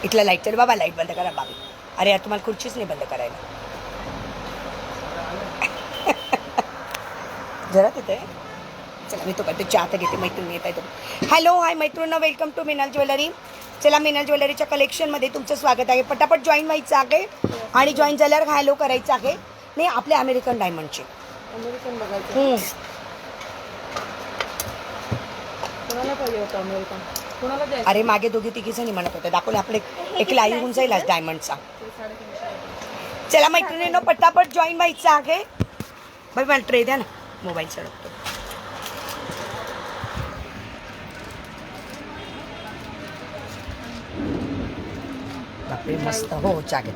इथला लाईट चल बाबा, लाईट बंद करा बाबी. अरे यार तुम्हाला खुर्चीच नाही बंद करायला. जरा तिथे चला मी तो करते चहा तर घेते. मैत्रिणी येत आहे. हॅलो हाय मैत्रिणी, वेलकम टू मिनल ज्वेलरी. चला मिनल ज्वेलरीच्या कलेक्शनमध्ये तुमचं स्वागत आहे. पटापट जॉईन व्हायचं आहे आणि जॉईन झाल्यावर हॅलो करायचं आहे. नाही आपले अमेरिकन डायमंडचे अमेरिकन बघायचं. कोणाला पाहिजे होतं अमेरिकन? कोणाला द्यायचं? अरे मागे दोघी तिघी जणी म्हणत होते दाखवले आपले एक लाईव्ह होऊन जाईल आज डायमंडचा. चला मैत्रिणींनो पटापट जॉईन व्हायचं आहे. बाई मला ट्रे द्या ना, मोबाईल चढवतो. बापरे मस्त. हो चालेल.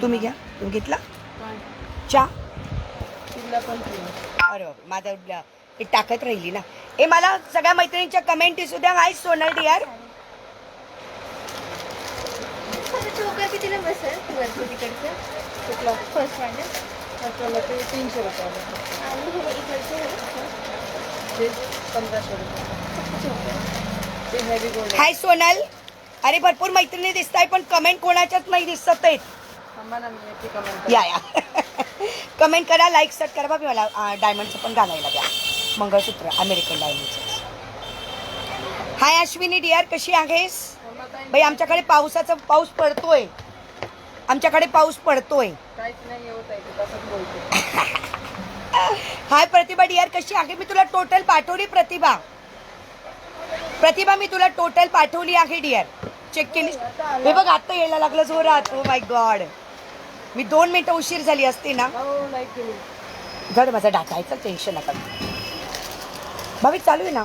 तुम्ही घ्या. तुम्ही घेतला चहा? अरे माझा एक टाकत राहिली ना. ए मला सगळ्या मैत्रिणींच्या कमेंट सुद्धा. हाय सोनल डिअर. चोकर कितीला बसेल वरती तिकडचं? कुठला? फर्स्ट वाले आपल्याला ते 300 रुपये आणि हे इकडचे ते 1500 रुपये. ते हेवी गोल्ड. हाय सोनल. अरे भरपूर मैत्रिणी दिसत आहे पण कमेंट कोणाच्याच नाही दिसत आहेत. थांबा ना, मी एक कमेंट या कमेंट करा, लाईक सर्च करा. बाबी मला डायमंडचं पण घालायला द्या. मंगळसूत्र अमेरिकन डायमंडचं. हाय अश्विनी डिअर, कशी आहेस? बाई आमच्याकडे पाऊस पडतोय. आमच्याकडे पाऊस पडतोय. काहीच नाही होत आहे, तसंच बोलतो. हाय प्रतिभा डिअर, कशी आहे? मी तुला टोटल पाठवली प्रतिभा. प्रतिभा मी तुला टोटल पाठवली आहे डिअर. चेक केली? हे बघ आता यायला लागलं जोरात. ओ माय गॉड, मी 2 मिनिटं उशीर झाली असते ना. हो लाईक केली. घर माझा डाटा आहे, चल टेन्शन नका. भाभी चालू आहे ना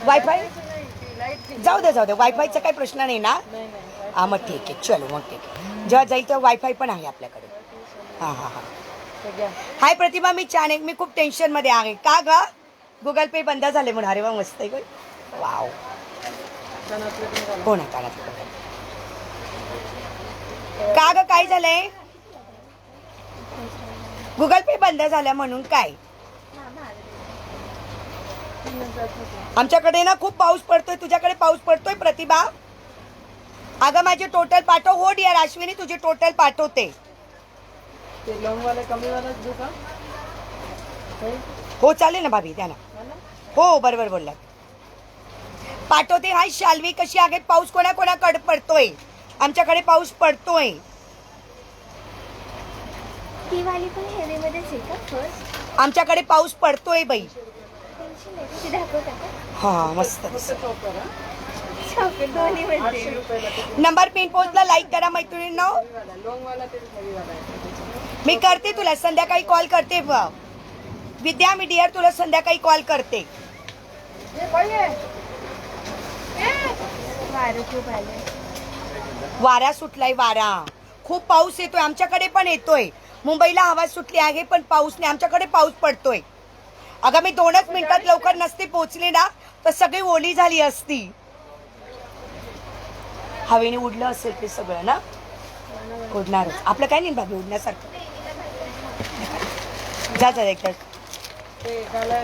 वायफाय? जाऊ दे वायफायचा काही प्रश्न नाही ना. नाही हां मग ठीक आहे. चलो मग ठीक आहे. जेव्हा जाईल तेव्हा वायफाय पण आहे आपल्याकडे. हां हां हां. ते घ्या. हाय प्रतिभा, मी छान आहे. मी खूप टेन्शनमध्ये आहे. का ग? गुगल पे बंद झाले म्हणून. अरे वा मस्त आहे गं. वाव. कानातले पण घाला. हो ना कानातलं पण. का ग काय झालंय? गुगल पे बंद झालं म्हणून काय? आमच्याकडे ना खूप पाऊस पडतोय. तुझ्याकडे पाऊस पडतोय प्रतिभा? अगं माझे टोटल पाठव. हो डिअर अश्विनी तुझे टोटल पाठवते. ते लॉंगवाले कमीवालाच देऊ का? हो चालेल ना भाभी, द्या ना. हो बरोबर बोललात. पाठवते. हाय शाल्वी, कशी आहे? पाऊस कोणाकोणाकडे पडतोय? आमच्याकडे पाऊस पडतोय. ती वाली पण हेवीमध्येच आहे का फर्स्ट? आमच्याकडे पाऊस पडतोय बाई. टेन्शन नाही. ती दाखवता का? हा मस्त. फक्त चॉपर हा. चॉकलेट दोन्ही 800 मध्ये. रुपयाला ते नंबर पिन पोस्टला लाईक करा मैत्रिणींनो. हेवीवाला. लॉंगवाला ते हेवीवाला आहे. मी करते तुला संध्याकाळी कॉल करते. विद्या मी डिअर तुला संध्याकाळी कॉल करते. वारं खूप आले. वारा सुटलाय. वारा खूप पाऊस येतोय. आमच्याकडे पण येतोय. मुंबईला हवा सुटली आहे पण पाऊस नाही. आमच्याकडे पाऊस पडतोय. अगं मी 2च मिनिटात लवकर नसते पोहोचले ना तर सगळी ओली झाली असती. हवेने उडलं असेल ते सगळं ना. उडणारच. आपलं काय नाही बाबी उडण्यासारखं. जा जा एकदा. ते घाला.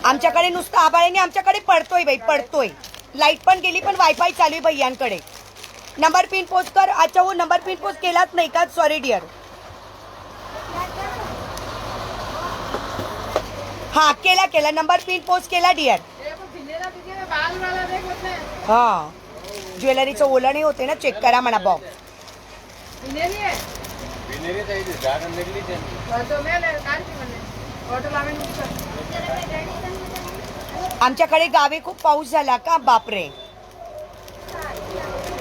आमच्याकडे नुसतं आबाळीने आमच्याकडे पडतोय बाई पडतोय. लाईट पण गेली पण वायफाय चालू आहे बाई यांकडे. नंबर पिन पोस्ट कर. अच्छा हो नंबर पिन पोस्ट केलाच नाही का? Sorry dear. हा केला नंबर पिन पोस्ट केला डिअर. हा ज्वेलरीचं ओलं नाही होते ना. चेक करा म्हणा बॉ. आमच्याकडे गावी खूप पाऊस झाला का? बापरे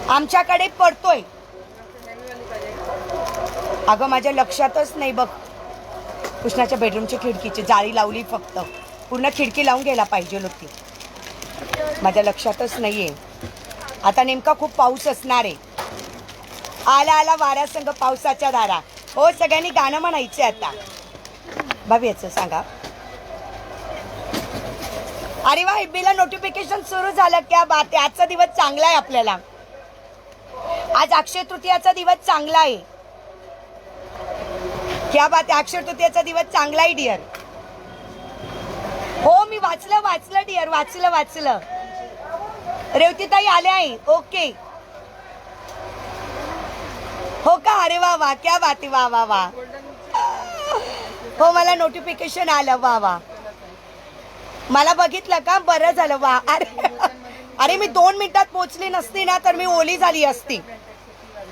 आमच्याकडे पडतोय. अगं माझ्या लक्षातच नाही बघ. कृष्णाच्या बेडरूमची खिडकीची जाळी लावली फक्त. पूर्ण खिडकी लावून घ्यायला पाहिजे होती. माझ्या लक्षातच नाहीये. आता नेमका खूप पाऊस असणार आहे. आला वाऱ्यासंग पावसाच्या धारा. हो सगळ्यांनी गाणं म्हणायचे आता. भाभी याचं सांगा. अरे वा एफबीला नोटिफिकेशन सुरू झालं. क्या बात आहे. आजचा दिवस चांगला आहे आपल्याला. आज अक्षय तृतीयाचा दिवस चांगला आहे. क्या बात आहे. अक्षय तृतीयाचा दिवस चांगला आहे डिअर. हो मी वाचलं डिअर. वाचलं रेवतीताई आल्या आहे. ओके. हो का? अरे वा वा, क्या बात आहे. वा वा वा. हो, मला नोटिफिकेशन आलं. वा वा, मला बघितलं का? बरं झालं. वा. अरे मी 2 मिनिटात पोहोचली नसती ना तर मी ओली झाली असती.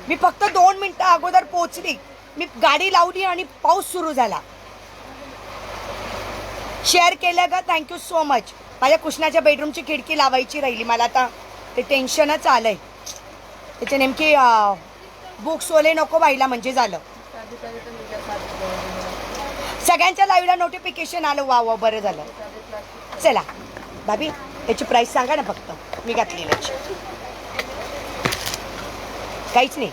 मी फक्त 2 मिनिटं अगोदर पोहोचली. मी गाडी लावली आणि पाऊस सुरू झाला. शेअर केलं का? Thank you so much. माझ्या कृष्णाच्या बेडरूमची खिडकी लावायची राहिली. मला आता ते टेन्शनच आलंय. त्याचे नेमकी बुक्स ओले नको व्हायला म्हणजे झालं. सगळ्यांच्या लाईव्हला नोटिफिकेशन आलं. वा वा, बरं झालं. चला भाभी, याची प्राइस सांगा ना फक्त. मी घातलेल्याची काहीच नाही.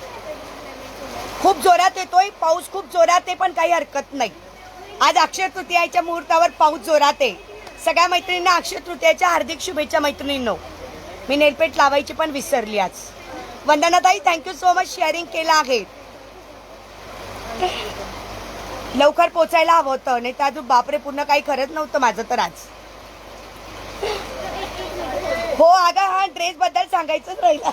खूप जोरात येतोय पाऊस, खूप जोरात आहे, पण काही हरकत नाही. आज अक्षय तृतीयाच्या मुहूर्तावर पाऊस जोरात आहे. सगळ्या मैत्रिणींना अक्षय तृतीयाच्या हार्दिक शुभेच्छा. मैत्रिणींनो, मी नेलपेट लावायची पण विसरली आज. वंदनाताई, थँक्यू सो मच, शेअरिंग केलं आहे. लवकर पोचायला हवं होतं, नाही तर अजून बापरे पूर्ण काही खरंच नव्हतं माझं तर आज. हो अगं, हा ड्रेस बद्दल सांगायचंच राहिलं.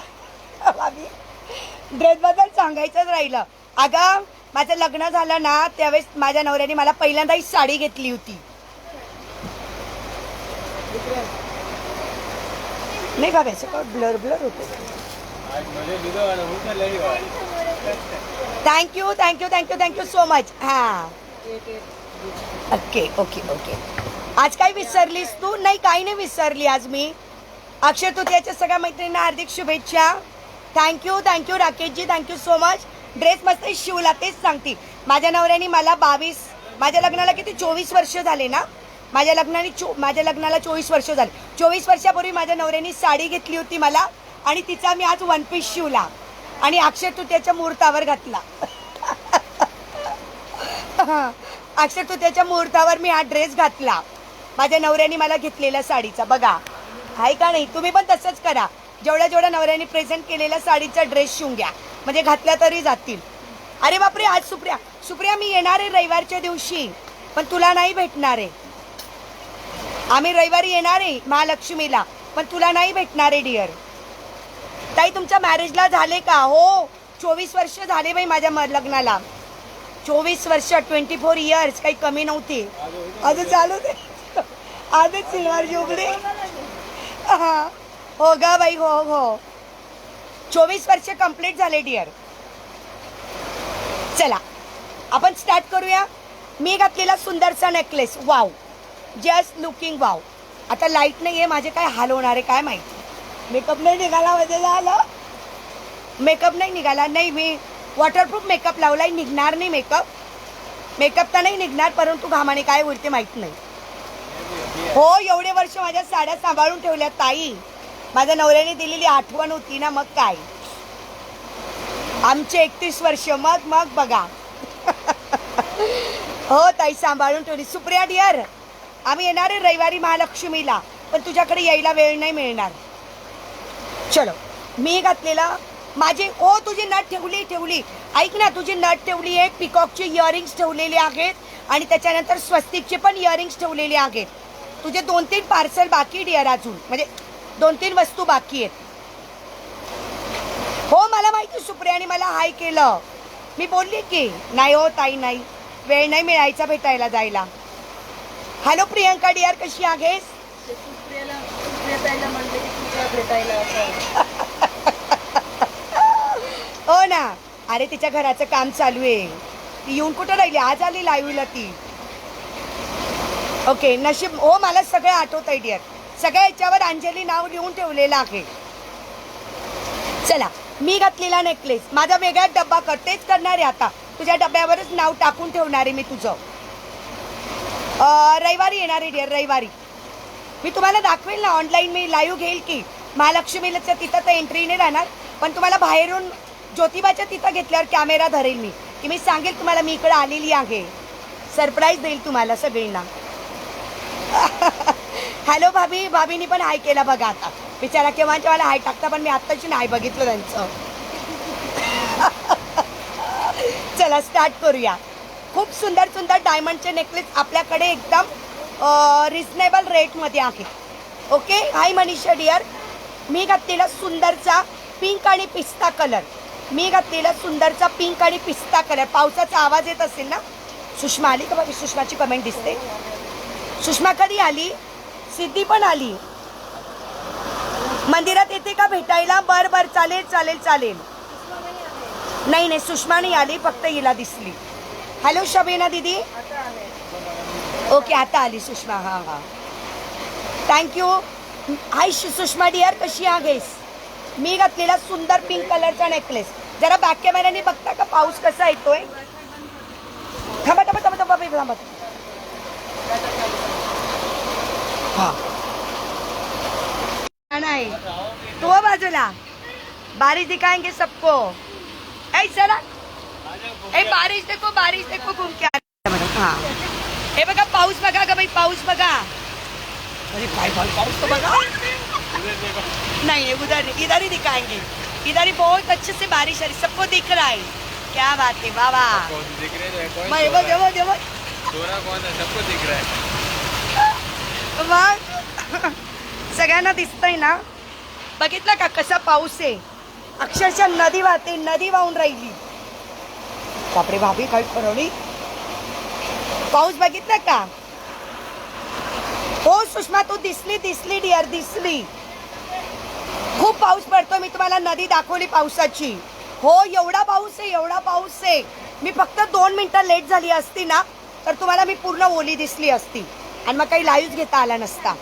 ड्रेस बद्दल सांगायचंच राहिलं. अगं, माझं लग्न झालं ना त्यावेळेस माझ्या नवऱ्याने मला पहिल्यांदा ही साडी घेतली होती. नाही का कसं ब्लर ब्लर होतं. Thank you thank you thank you thank you so much. हां, ओके ओके ओके. आज काय विसरलीस तू? नाही, काही नाही विसरली आज मी. अक्षय तृतीयाच्या सगळ्या मैत्रिणींना हार्दिक शुभेच्छा. Thank you thank you Rakeshji, thank you so much. Dress मस्त शिवला, तेच सांगते. माझ्या नवऱ्याने मला 22, माझ्या लग्नाला किती 24 वर्ष झाले ना. माझ्या लग्नाला 24 वर्ष झाले. 24 वर्षापूर्वी माझ्या नवऱ्याने साडी घेतली होती मला आणि तिचा मी आज 1 पीस शिवला आणि अक्षय तृतीयाच्या मुहूर्तावर घातला. अक्षय तृतीयाच्या मुहूर्तावर मी हा ड्रेस घातला माझ्या नवऱ्याने मला घेतलेल्या साडीचा. बघा, आहे का नाही? तुम्ही पण तसंच करा. जेवढ्या नवऱ्याने प्रेझेंट केलेल्या साडीचा ड्रेस शिवून घ्या, म्हणजे घातल्या तरी जातील. अरे बापरे, आज सुप्रिया मी येणार आहे रविवारच्या दिवशी, पण तुला नाही भेटणार आहे. आम्ही रविवारी येणार आहे महालक्ष्मीला, पण तुला नाही भेटणार आहे डिअर. ताई, तुमच्या मॅरेजला झाले का? हो, 24 वर्ष झाले बाई माझ्या लग्नाला. 24 वर्ष, 24 इयर्स, काही कमी नव्हती. अजून चालू दे, आजच सिल्वर जुबली. हां, हो गा बाई, हो हो, 24 वर्ष कंप्लीट झाले डिअर. चला आपण स्टार्ट करूया. मी घातलेला सुंदरसा necklace, wow, just looking wow. आता लाईट नाही आहे, माझे काय हाल होणार आहे काय माहिती. मेकअप नाही निघाला, म्हणजे झालं. मेकअप नाही निघाला. नाही, मी वॉटरप्रूफ मेकअप लावलाय, निघणार नाही मेकअप. मेकअप तर नाही निघणार, परंतु घामाने काय होईल ते माहीत नाही. हो, एवढे वर्ष माझ्या साड्या सांभाळून ठेवल्या ताई. माझ्या नवऱ्याने दिलेली आठवण होती ना, मग काय. आमचे 31 वर्ष, मग बघा. हो ताई, सांभाळून ठेवली. सुप्रिया डिअर, आम्ही येणार आहे रविवारी महालक्ष्मीला, पण तुझ्याकडे यायला वेळ नाही मिळणार. चलो, मी घातलेला माझे, हो तुझी नथ ठेवली. ऐक ना, तुझी नथ ठेवली आहे, पिकॉकचे इयरिंग्स ठेवलेले आहेत आणि त्याच्यानंतर स्वस्तिकचे पण इयरिंग्स ठेवलेले आहेत. तुझे 2-3 पार्सल बाकी डिअर, अजून म्हणजे 2-3 वस्तू बाकी आहेत. हो मला माहिती, सुप्रियाने मला हाय केलं. मी बोलली की नाही हो ताई, नाही वेळ नाही मिळायचा भेटायला जायला. हॅलो प्रियंका डिअर, कशी आहेस? हो ना, अरे तिच्या घराचं काम चालू आहे. ती येऊन कुठं राहिली? आज आली लाईव्हला ती. ओके, नशीब. हो, मला सगळं आठवत आहे डिअर. सगळ्या याच्यावर अंजली नाव लिहून ठेवलेलं आहे. चला, मी घातलेला नेकलेस माझा वेगळा डब्बा कर, तेच करणार आहे आता. तुझ्या डब्यावरच नाव टाकून ठेवणार आहे मी तुझं. रविवारी येणार आहे डिअर, रविवारी. मी तुम्हाला दाखवेल ना, ऑनलाईन मी लाईव्ह घेईल की महालक्ष्मीला. तिथं तर एंट्री नाही राहणार, पण तुम्हाला बाहेरून ज्योतिबाच्या तिथं घेतल्यावर कॅमेरा धरेल मी, की मी सांगेल तुम्हाला मी इकडे आलेली आहे. सरप्राईज देईल तुम्हाला सगळींना. हॅलो भाभीनी पण हाय केला बघा. आता बिचारा केव्हाच्या मला हाय टाकता, पण मी आत्ताची नाही बघितलं त्यांचं. चला स्टार्ट करूया. खूप सुंदर सुंदर डायमंडचे नेकलेस आपल्याकडे एकदम रिजनेबल रेटमध्ये आहे. ओके, हाय मनीषा डिअर, मी घातलेला सुंदरचा पिंक आणि पिस्ता कलर. मी घातलेला सुंदरचा पिंक आणि पिस्ता कलर. पावसाचा आवाज येत असेल ना. सुषमा आली का बघ. सुषमाची कमेंट दिसते. सुषमा कधी आली. सिद्धी पण आली. मंदिरात येते का भेटायला. बर बर चालेल चालेल चालेल. नाही नाही सुषमा नाही आली फक्त हिला दिसली. हॅलो शबीना दीदी. ओके आता आली सुषमा. हां हां थँक्यू. हाय सुषमा डिअर कशी आहेस. मी घातलेला सुंदर पिंक कलरचा नेकलेस. जरा बॅक कॅमेऱ्याने बघता का पाऊस कसा येतोय. थांबा थांबा थांबा थांबा थांबा. हां आहे तो बाजूला. बारिश दिखाएंगे सबको. ऐ चला ए बारिश देखो घूम के हाँ हे बघा पाऊस बघा ग बाई पाऊस बघा. अरे काय पाऊस तो बघा. नहीं उधर इधर ही दिखाएंगे. इधर ही बहुत अच्छे से बारिश आ रही सबको दिख रहा है. क्या बात है बाबा. सबको दिख रहा है. मग सगळ्यांना दिसतंय ना. बघितलं का कसा पाऊस आहे. अक्षरशः नदी वाहते. नदी वाहून राहिली. बापरे भाभी काय ठरवली. पाऊस बघितला का. हो सुषमा तू दिसली डिअर दिसली. खूप पाऊस पडतो. मी तुम्हाला नदी दाखवली पावसाची. हो एवढा पाऊस आहे. मी फक्त 2 मिनिटं लेट झाली असती ना तर तुम्हाला मी पूर्ण ओली दिसली असती आणि मग काही लाईव्ह घेता आला नसता.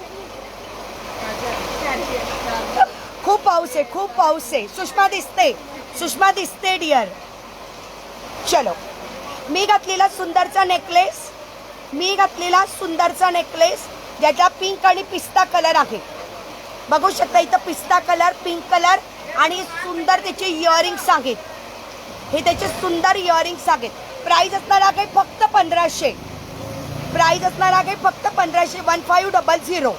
खूप पाऊस आहे. सुषमा दिसते डिअर. चलो मी घातलेला सुंदरचा नेकलेस ज्याचा पिंक आणि पिस्ता कलर आहे. बघू शकता इथं पिस्ता कलर पिंक कलर आणि सुंदर त्याचे इयरिंग्स आहेत. हे त्याचे सुंदर इयरिंग्स आहेत. प्राइस असणार आहे फक्त 1500. 1500.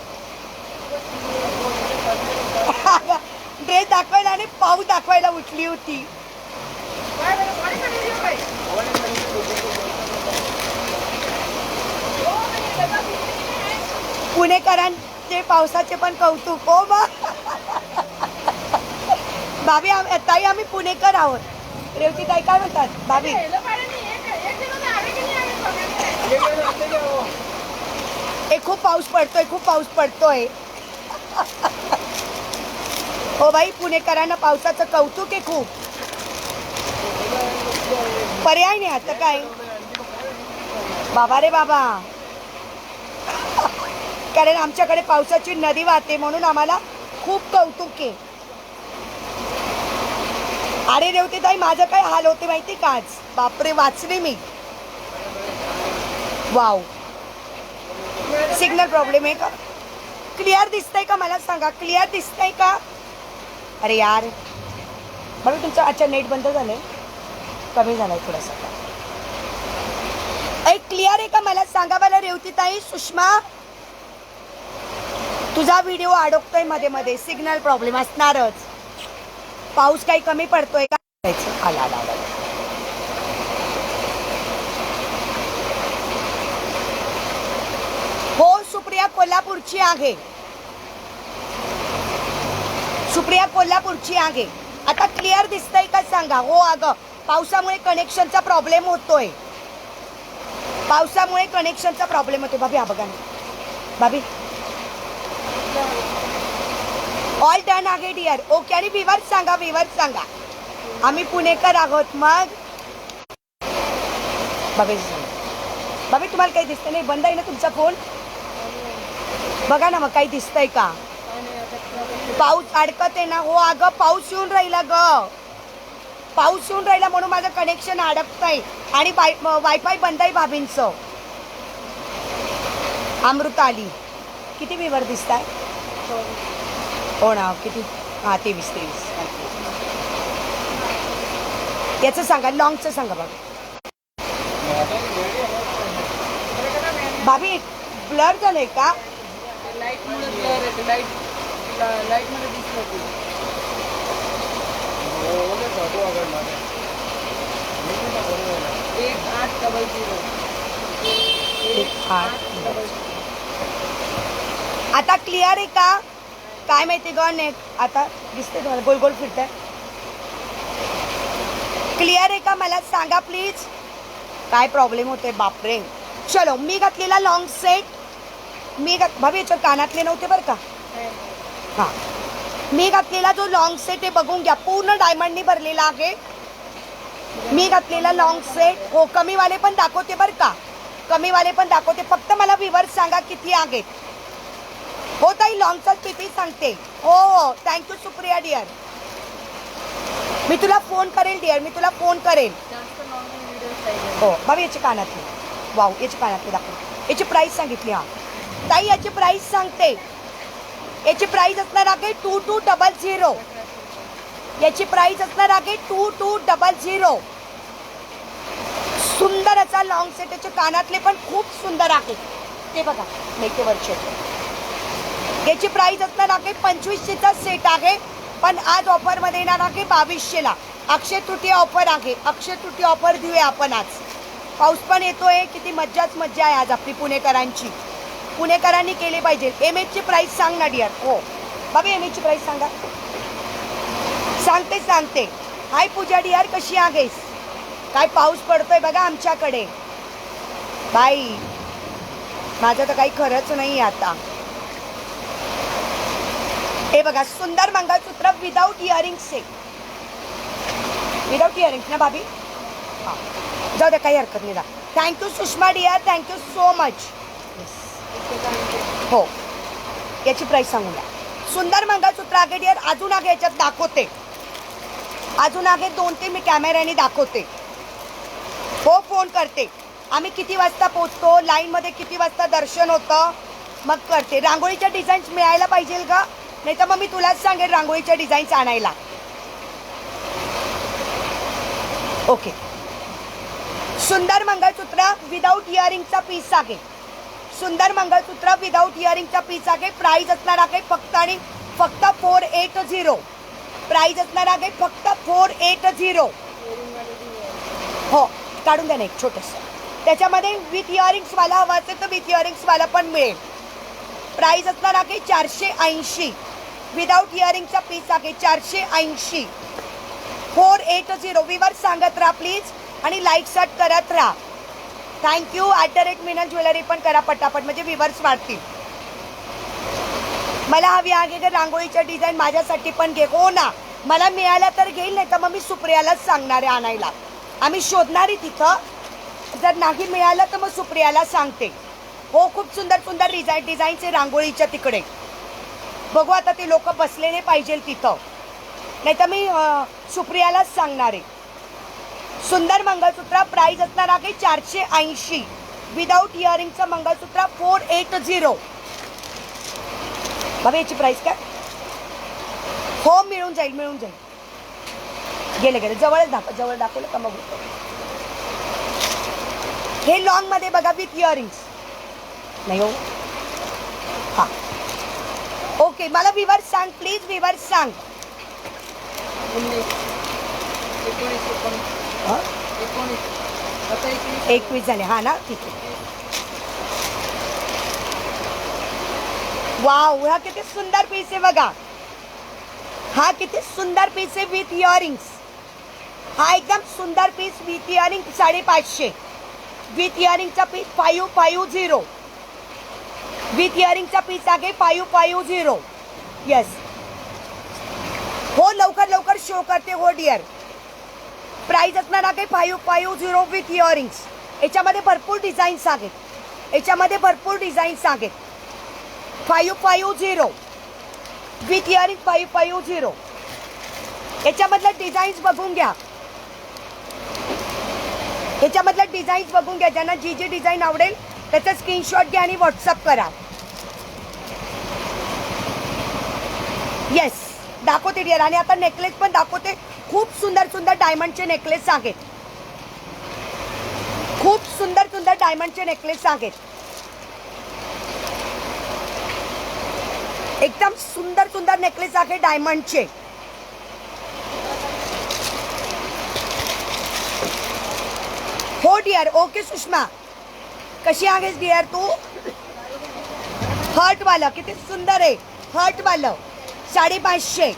ड्रेस दाखवायला आणि पाऊस दाखवायला उठली होती. पुणेकरांचे पावसाचे पण कौतुक. हो बा भाभी ताई आम्ही पुणेकर आहोत. रेवती ताई काय म्हणतात भाभी. खूप पाऊस पडतोय. हो बाई पुणेकरांना पावसाचं कौतुक आहे खूप. पर्याय नाही आता काय. बाबा रे बाबा. कारण आमच्याकडे पावसाची नदी वाहते म्हणून आम्हाला खूप कौतुक आहे. अरे रेवती ताई माझं काय हाल होते माहिती का आज. बापरे वाचले मी. वाव सिग्नल प्रॉब्लेम आहे का. क्लिअर दिसतंय का मला सांगा. क्लिअर दिसतंय का. अरे यार बघा तुमचं अच्छा नेट बंद झालंय. कमी झालाय थोडासा. क्लिअर आहे का मला सांगा बरं रेवती ताई. सुषमा तुझा व्हिडिओ अडकतोय मध्ये मध्ये. सिग्नल प्रॉब्लेम असणारच. पाऊस काही कमी पडतोय का. आला आला आला. हो सुप्रिया कोल्हापूरची आहे. आता क्लिअर दिसतंय का सांगा. हो अगं पावसामुळे कनेक्शनचा प्रॉब्लेम होतोय. भाभी हा बघा ना भाभी. ऑल डन आहे डिअर. ओके आणि विवर सांगा आम्ही पुणेकर आहोत. मग भाभी तुम्हाला काही दिसतं नाही. बंद आहे ना तुमचा फोन. बघा ना मग काही दिसतंय का. पाऊस अडकत आहे ना. हो अगं पाऊस येऊन राहिला म्हणून माझं कनेक्शन अडकतंय आणि वायफाय बंद आहे भाभींचं. अमृता आली. किती विवर दिसताय. हो ना किती. हां 23. याचं सांगा लॉंगचं सांगा भाभी ब्लर झालंय का. लाईट मध्ये दिसत होती. आता क्लिअर आहे का. काय माहिती ग नेट आता दिसते तुम्हाला गोल गोल फिरतंय. क्लिअर आहे का मला सांगा प्लीज. काय प्रॉब्लेम होते बापरे. चलो मी घातलेला लॉंग सेट भाभी याच्यावर कानातले नव्हते बरं का. हां मी घातलेला जो लॉंग सेट आहे बघून घ्या पूर्ण डायमंडनी भरलेला आहे. मी घातलेला लॉंग सेट हो कमीवाले पण दाखवते बरं का. कमीवाले पण दाखवते फक्त मला व्ह्यूअर्स सांगा किती आहेत. हो ताई लॉंगचाच किती सांगते. हो हो थँक्यू सुप्रिया डिअर. मी तुला फोन करेल डिअर मी तुला फोन करेल. जास्त लॉंग व्हिडिओ पाहिजे. हो बाबा याचे कानातले वाव याचे कानातले दाखव. याची प्राईस सांगितली हा ताई याची प्राईस सांगते. याची प्राईस असणार आहे 2200. याची प्राईस असणार आहे 2200. सुंदर असा लॉंग सेट. याचे कानातले पण खूप सुंदर आहेत ते बघा मेकेवरचे. याची प्राईस असणार आहे 2500चा सेट आहे पण आज ऑफरमध्ये येणार आहे 2200ला. अक्षय तृतीया ऑफर आहे. अक्षय तृतीया ऑफर देऊया आपण आज. पाऊस पण येतोय किती मज्जाच मज्जा आहे आज आपली पुणेकरांची. पुणेकरांनी केली पाहिजे. एम एचची प्राईस सांग ना डिअर. हो बाबा एम एचची प्राईस सांगा. सांगते. हाय पूजा डिअर कशी आहेस. काय पाऊस पडतोय बघा आमच्याकडे. बाई माझं तर काही खरंच नाही आता. हे बघा सुंदर मंगळसूत्र विदाउट इयरिंग्स आहे. विदाउट इयरिंग्स ना भाभी. हां जाऊ दे काही हरकत नाही. Thank you Sushma dear thank you so much. हो याची प्राईस सांगू द्या. सुंदर मंगळसूत्र आहे डिअर. अजून आहे याच्यात दाखवते. अजून आहे 2-3 मी कॅमेऱ्याने दाखवते. हो फोन करते. आम्ही किती वाजता पोचतो लाईनमध्ये किती वाजता दर्शन होतं मग करते. रांगोळीच्या डिझाईन्स मिळायला पाहिजे का नाही तर मग मी तुलाच सांगेल रांगोळीच्या डिझाईन्स आणायला. ओके सुंदर मंगळसूत्र विदाउट इयरिंगचा पीस आहे. सुंदर मंगळसूत्र विदाउट इयरिंगचा पीस आहे. प्राईस असणार आहे फक्त आणि फक्त 480. प्राईस असणार आहे फक्त 480. हो काढून द्या ना एक छोटंसं. त्याच्यामध्ये विथ इयरिंग्सवाला हवा असेल तर विथ इयरिंग्सवाला पण मिळेल. प्राईस असणार आहे 480. विदाउट इयरिंगचा पीस आहे 480. 480. विवर सांगत राहा प्लीज आणि लाईक सर्च करत राहा. थँक्यू @मिनल ज्वेलरी पण करा पटापट म्हणजे विवर्स वाढतील. मला हवी आहे का रांगोळीच्या डिझाईन माझ्यासाठी पण घे. हो ना मला मिळाला तर घेईल नाही तर मग मी सुप्रियालाच सांगणार आहे आणायला. आम्ही शोधणार आहे तिथं. जर नाही मिळालं तर मग सुप्रियाला सांगते. हो खूप सुंदर सुंदर डिझाईनचे रांगोळीच्या तिकडे. बघू आता ते लोक बसलेले पाहिजे तिथं नाही तर मी सुप्रियालाच सांगणार आहे. सुंदर मंगळसूत्र प्राईस असणार आहे 480. विदाउट इयरिंगचं मंगळसूत्र 480. बाबा याची प्राईस काय. हो मिळून जाईल. गेले जवळ दाखवलं का बघू. हे लॉंग मध्ये बघा विथ इयरिंग्स नाही हो. हां ओके मला विवर सांग प्लीज. विवर सांग. 21 झाले हा ना ठीक आहे. वाव हा किती सुंदर पीस आहे बघा. हा किती सुंदर पीस आहे विथ इयरिंग्स. हा एकदम सुंदर पीस विथ इयरिंग 550. विथ इयरिंगचा पीस 550. विथ इयरिंगचा पीस आहे 550. येस हो लवकर शो करते हो डिअर. प्राईस असणार आहे 550 विथ इयरिंग्स. याच्यामध्ये भरपूर डिझाईन्स आहेत. 550 विथ इयरिंग 550. याच्यामधलं डिझाईन्स बघून घ्या. ज्यांना जी डिझाईन आवडेल त्याचा स्क्रीनशॉट घ्या आणि व्हॉट्सअप करा. येस दाखवते डिअर. आणि आता नेकलेस पण दाखवते. खूप सुंदर डायमंडचे नेकलेस आहेत. एकदम सुंदर नेकलेस आहे डायमंडचे. हो डिअर. ओके सुषमा कशी आहेस डिअर तू. हर्ट वाला किती सुंदर आहे. हर्ट वाला 550.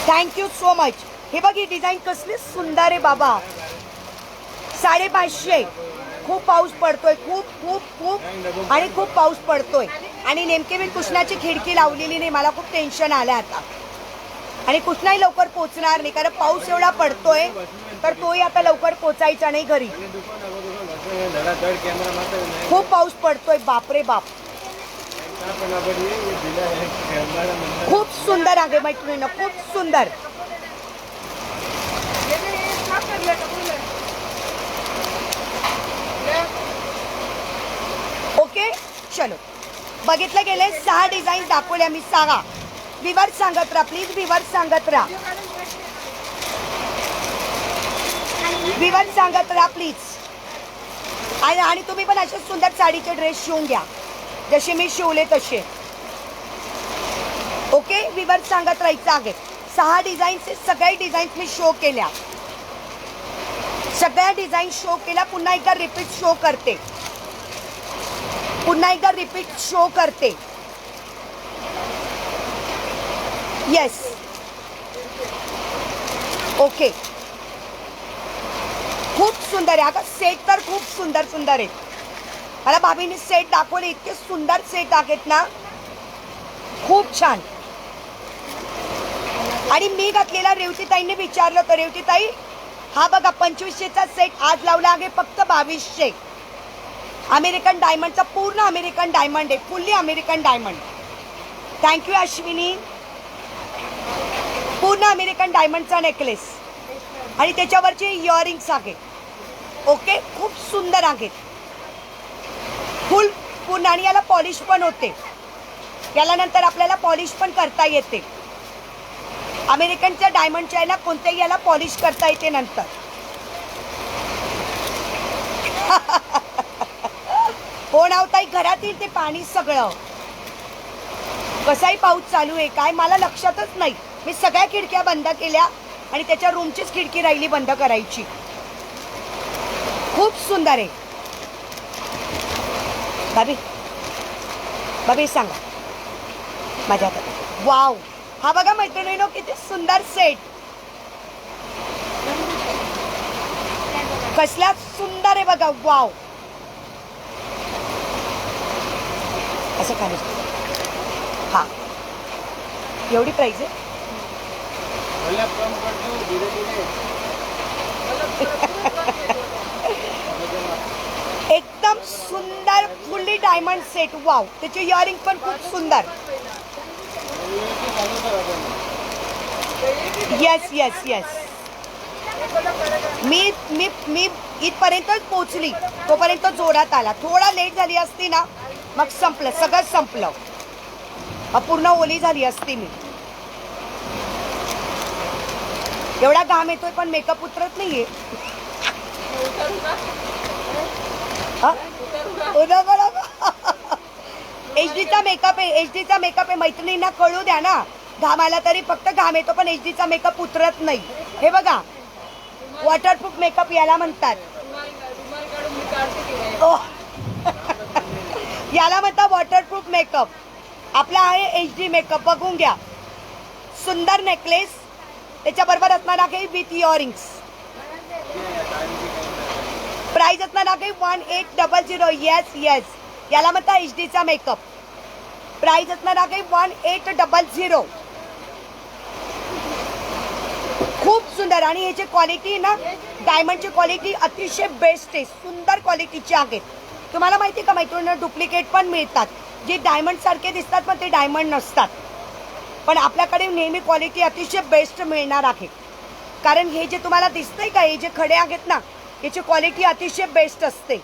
Thank you so much. हे बघ ही डिझाईन कसली सुंदर आहे बाबा. 550. खूप पाऊस पडतोय, खूप खूप खूप आणि खूप पाऊस पडतोय. आणि नेमके मी कुशनाची खिडकी लावलेली नाही, मला खूप टेन्शन आलं आता. आणि कुशनाही लवकर पोचणार नाही, कारण पाऊस एवढा पडतोय, तर तोही आता लवकर पोचायचा नाही घरी. खूप पाऊस पडतोय, बापरे बाप. खूप सुंदर आहे मैत्रिणीनं, खूप सुंदर. ओके चलो, बघितलं गेले 6 डिझाईन दाखवल्या मी. 6 विवर सांगत राहा प्लीज, विवर सांगत राहा, विवर सांगत राहा प्लीज. आणि तुम्ही पण असे सुंदर साडीचे ड्रेस शिवून घ्या जसे मी शिवले तसे. ओके विवर सांगत राहायचं आहे. 6 डिझाईनचे सगळे डिझाईन्स मी शो केल्या, सगळ्या डिझाईन शो केल्या. पुन्हा एकदा रिपीट शो करते, पुन्हा एकदा रिपीट शो करते. Yes okay. खूप सुंदर आहे. आता सेट तर खूप सुंदर सुंदर आहेत. मला भाभीने सेट दाखवले, इतके सुंदर सेट आहेत ना, खूप छान. आणि मी घातलेला रेवतीताईंनी विचारलं होतं, रेवतीताई हा बघा 2500चा सेट आज लावला आहे फक्त 2200. अमेरिकन डायमंडचा, पूर्ण अमेरिकन डायमंड आहे, fully American diamond. Thank you Ashwini. पूर्ण अमेरिकन डायमंडचा नेकलेस आणि त्याच्यावरचे इयरिंग्स आहे. ओके खूप सुंदर आहेत, फुल पूर्ण. आणि याला पॉलिश पण होते, याला नंतर आपल्याला पॉलिश पण करता येते. अमेरिकनच्या डायमंडच्या आहे ना, कोणत्याही याला पॉलिश करता येते नंतर. हो ना ताई, घरात येईल ते पाणी सगळं. कसाही पाऊस चालू आहे काय मला लक्षातच नाही. मी सगळ्या खिडक्या बंद केल्या आणि त्याच्या रूमचीच खिडकी राहिली बंद करायची. खूप सुंदर आहे. भाभी भाभी सांगा माझ्या हातात. वाव, हा बघा मैत्रिणींनो किती सुंदर सेट. कसला सुंदर आहे बघा. वाव, असं खाली. हा एवढी प्राइस आहे. एकदम सुंदर फुल्ली डायमंड सेट. वाव, त्याचे इयरिंग पण खूप सुंदर. Yes yes yes. मी मी मी इथपर्यंतच पोचली, तोपर्यंत जोरात आला. थोडा लेट झाली असती ना, मग संपलं, सगळं संपलं. पूर्ण ओली झाली असती मी. एवढा घाम येतोय पण मेकअप उतरत नाहीये. एचडीचा मेकअप आहे, एचडीचा मेकअप आहे. मैत्रिणींना कळू द्या ना, घाम आला तरी फक्त घाम येतो, पण एचडीचा मेकअप उतरत नाही. हे बघा, वॉटरप्रूफ मेकअप याला म्हणतात. याला म्हणतात वॉटरप्रूफ मेकअप. आपला आहे एच डी मेकअप, बघून घ्या. सुंदर नेकलेस, त्याच्याबरोबर असणार आहे विथ इयरिंग्स. प्राइस असणार आहे 1800. येस येस, याला म्हणतात एच डीचा मेकअप. प्राइस असणार आहे 1800. खूप सुंदर. आणि ह्याची क्वालिटी ना, डायमंडची क्वालिटी अतिशय बेस्ट आहे, सुंदर क्वालिटीची आहेत. तुम्हाला माहिती का मैत्रिणींना, डुप्लिकेट पण मिळतात जे डायमंड सारखे दिसतात पण ते डायमंड नसतात. पण आपल्याकडे नेहमी क्वालिटी अतिशय बेस्ट मिळणार आहे. कारण हे जे तुम्हाला दिसतंय का, हे जे खडे आहेत ना, याची क्वालिटी अतिशय बेस्ट असते.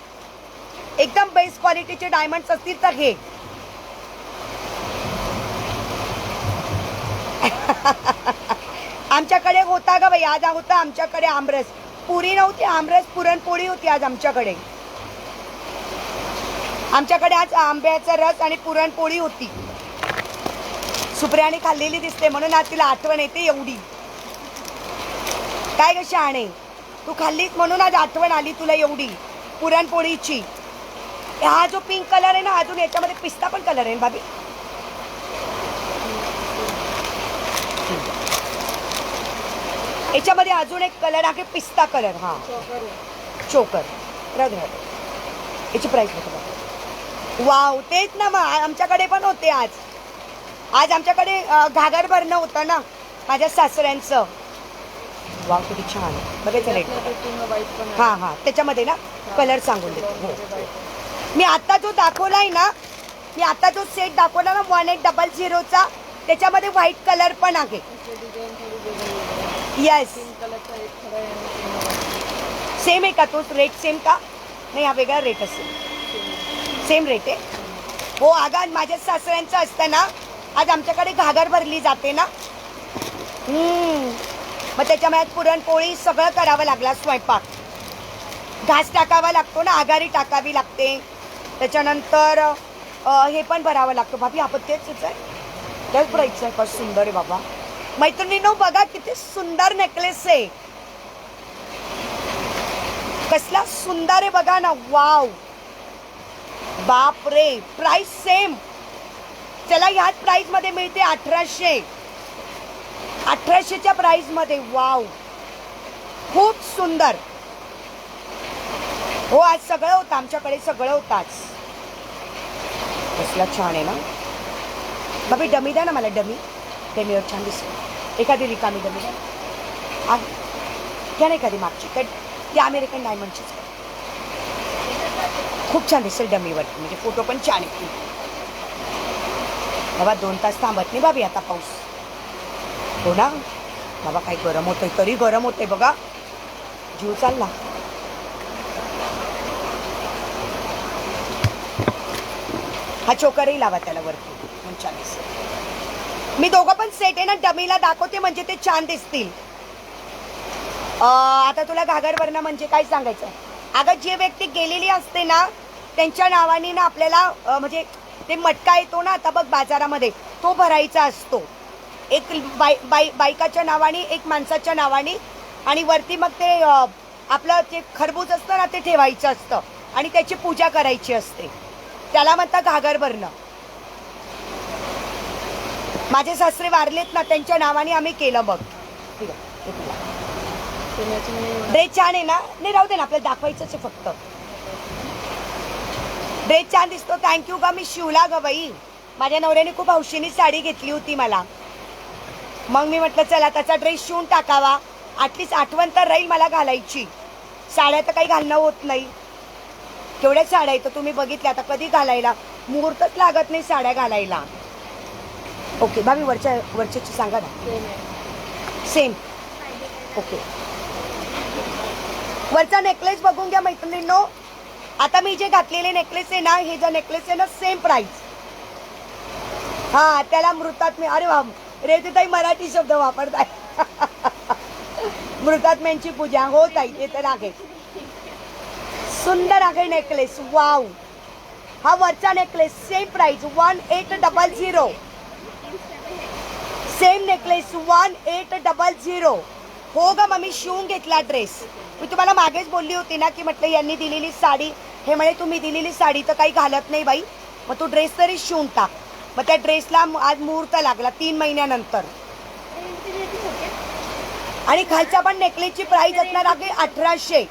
एकदम बेस्ट क्वालिटीचे डायमंड्स असतील तर हे. आमच्याकडे होता का बाई, आज होता आमच्याकडे आमरस. पुरी नव्हती, आमरस पुरणपोळी होती आज आमच्याकडे. आमच्याकडे आज आंब्याचा रस आणि पुरणपोळी होती. सुप्रियाने खाल्लेली दिसते म्हणून आज तिला आठवण येते एवढी. काय ग शहाणे, तू खाल्लीस म्हणून आज आठवण आली तुला एवढी पुरणपोळीची. हा जो पिंक कलर आहे ना, अजून याच्यामध्ये पिस्ता पण कलर आहे भाभी. याच्यामध्ये अजून एक कलर आहे पिस्ता कलर. हा चोकर राहू दे. याची प्राइस बघा. वाव तेच ना मग आमच्याकडे पण होते आज आमच्याकडे घागर भरणं होतं ना माझ्या सासऱ्यांचं. वाव किती छान बघायचं रेट. हां त्याच्यामध्ये ना कलर सांगून देतो. हो मी आता जो दाखवलाय ना मी आता जो सेट दाखवला ना 1800चा त्याच्यामध्ये व्हाईट कलर पण आहे. येस सेम आहे का तोच रेट सेम का नाही हा वेगळा रेट असेल. सेम रेट आहे. हो अगं माझ्या सासऱ्यांचं असतं ना आज आमच्याकडे घागर भरली जाते ना. मग त्याच्यामध्ये पुरणपोळी सगळं करावं लागला स्वयंपाक. घास टाकावा लागतो ना आघारी टाकावी लागते. त्याच्यानंतर हे पण भरावं लागतं. भाभी आपण तेच आहे त्याच प्राईस आहे. कसं सुंदर आहे बाबा. मैत्रिणींनो बघा किती सुंदर नेकलेस आहे. कसला सुंदर आहे बघा ना. वाव बाप रे. Price same. चला ह्याच प्राइस मध्ये मिळते 1800च्या प्राइस मध्ये. वाव खूप सुंदर. हो आज सगळं होतं आमच्याकडे सगळं होतं आज. कसला छान आहे ना. बाबी डमी द्या ना मला. डमीवर छान दिसतो. एखादी रिकामी डमी द्या. घ्या ना एखादी मागची तर ती अमेरिकन डायमंडचीच खूप छान दिसेल डमीवर. म्हणजे फोटो पण छान आहे. बाबा 2 तास थांबत नाही बाबी आता पाऊस. हो ना बाबा काही गरम होतंय तरी गरम होतंय बघा. जीव चालला. हा चोकरही लावा त्याला वरती म्हणजे छान दिसेल. मी दोघं पण सेट आहे ना डमीला दाखवते म्हणजे ते छान दिसतील. आता तुला घागर भरणं म्हणजे काय सांगायचं. अगं जी व्यक्ती गेलेली असते ना त्यांच्या नावाने ना आपल्याला म्हणजे ते मटका येतो ना आता बघ बाजारामध्ये तो भरायचा असतो. एक बायकाच्या नावाने एक माणसाच्या नावाने आणि वरती मग ते आपलं जे खरबूज असतं ना ते ठेवायचं असतं आणि त्याची पूजा करायची असते. त्याला म्हणतात घागर भरणं. माझे सासरे वारलेत ना त्यांच्या नावाने आम्ही केलं. बघ ठीक आहे. ड्रेस छान आहे ना. नाही राहू दे ना आपल्याला दाखवायचंच आहे फक्त. ड्रेस छान दिसतो. थँक्यू ग. मी शिवला ग बाई. माझ्या नवऱ्याने खूप हौशीने साडी घेतली होती मला. मग मी म्हटलं चला त्याचा ड्रेस शिवून टाकावा. ॲटलीस्ट आठवण तर राहील मला घालायची. साड्या तर काही घालणं होत नाही. केवढ्या साड्या आहेत तुम्ही बघितल्या. आता कधी घालायला मुहूर्तच लागत नाही साड्या घालायला. ओके भाभी वरच्याची सांगा ना. Same okay. वरचा नेकलेस बघून घ्या मैत्रिणींनो. आता मी जे घातलेले नेकलेस आहे ना हे जो नेकलेस आहे ना सेम प्राइस. हा त्याला मृतात मी अरे वा रेवतीताई मराठी शब्द वापरताय. मृतात्म्यांची पूजा हो ताई ते तर आहे. सुंदर आहे नेकलेस. वाव हा वरचा necklace same price 1800. Same necklace 1800. हो ग मम्मी शिवून घेतला ड्रेस. मी तुम्हाला मागेच बोलली होती ना की म्हटलं यांनी दिलेली साडी हे म्हणे तुम्ही दिलेली साडी तर काही घालत नाही बाई मग तू ड्रेस तरी शिवून टाक. मग त्या ड्रेसला आज मुहूर्त लागला 3 महिन्यानंतर. आणि खालचा पण नेकलेसची प्राइस असणार आहे 1800.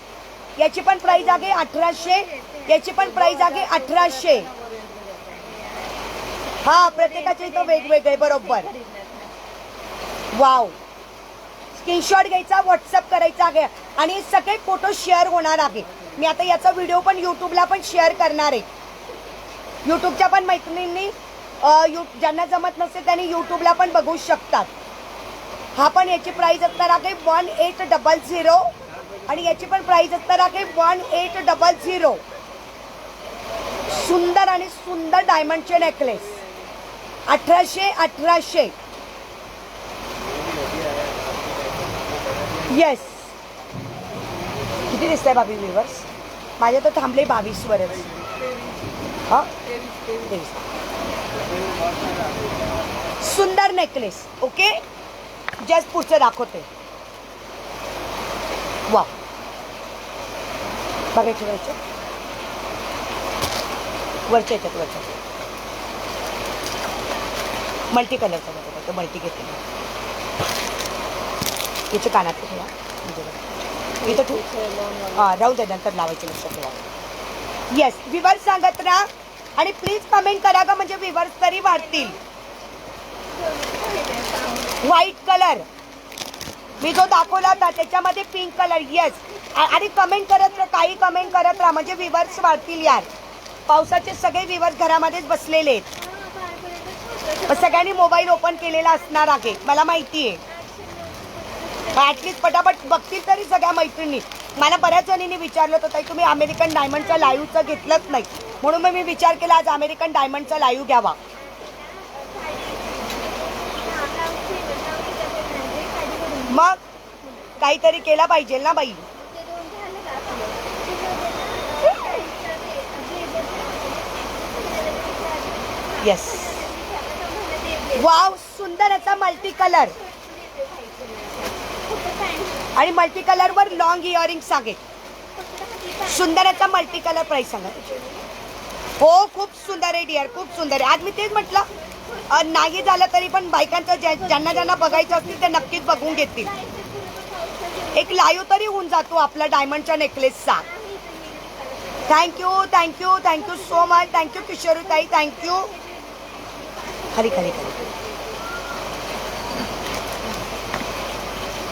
याची पण प्राइस आहे 1800. याची पण प्राइस आहे 1800. हा प्रत्येकाचे इथं वेगवेगळे बरोबर. वाव स्क्रीनशॉट घ्यायचा व्हॉट्सअप करायचा आहे आणि सगळे फोटो शेअर होणार आहे. मी आता याचा व्हिडिओ पण यूट्यूबला पण शेअर करणार आहे. यूट्यूबच्या पण मैत्रिणींनी ज्यांना जमत नसेल त्यांनी यूट्यूबला पण बघू शकतात. हा पण याची प्राइस असणार आहे 1800 आणि याची पण प्राइस असणार आहे 1800. सुंदर आणि सुंदर डायमंडचे नेकलेस 1800. येस किती दिसत आहे भाभी व्ह्यूअर्स. माझे तर थांबले 22 वरच. हा सुंदर नेकलेस. ओके जस्ट पुढचं दाखवते. वा बघायचे वरच्या याच्यात वरच्या मल्टी कलरचा बघा मल्टी घेतलेला. याचे कानात ठेवा इथं ठेवू हां राहू द्या नंतर लावायचे लक्षात ठेवा. येस विवर्स सांगत राहा आणि प्लीज कमेंट करा का म्हणजे विवर्स तरी वाढतील. व्हाईट कलर मी जो दाखवला होता त्याच्यामध्ये पिंक कलर. येस आणि कमेंट करत राहा काही कमेंट करत राहा म्हणजे विवर्स वाढतील यार. पावसाचे सगळे विवर्स घरामध्येच बसलेले आहेत. सगळ्यांनी मोबाईल ओपन केलेला असणार आहे मला माहिती आहे. ॲटलिस्ट पटापट बघतील तरी सगळ्या मैत्रिणी. मला बऱ्याच जणींनी विचारलं होतं ताई तुम्ही अमेरिकन डायमंडचा लाईव्हचं घेतलंच नाही म्हणून मग मी विचार केला आज अमेरिकन डायमंडचा लाईव्ह घ्यावा. मग काहीतरी केला पाहिजे ना बाई. येस वाव सुंदर याचा मल्टी कलर आणि मल्टी कलर वर लॉंग इयरिंग सांगेल. सुंदर याचा मल्टी कलर प्राइस सांगा. हो खूप सुंदर आहे डिअर खूप सुंदर आहे. आज मी तेच म्हटलं नाही झालं तरी पण बायकांचं ज्यांना ज्यांना बघायचं असतील ते नक्कीच बघून घेतील. एक लाईव्ह तरी होऊन जातो आपला डायमंडच्या नेकलेसचा. Thank you thank you thank you so much. Thank you किशोरीताई थँक्यू. खाली खाली खाली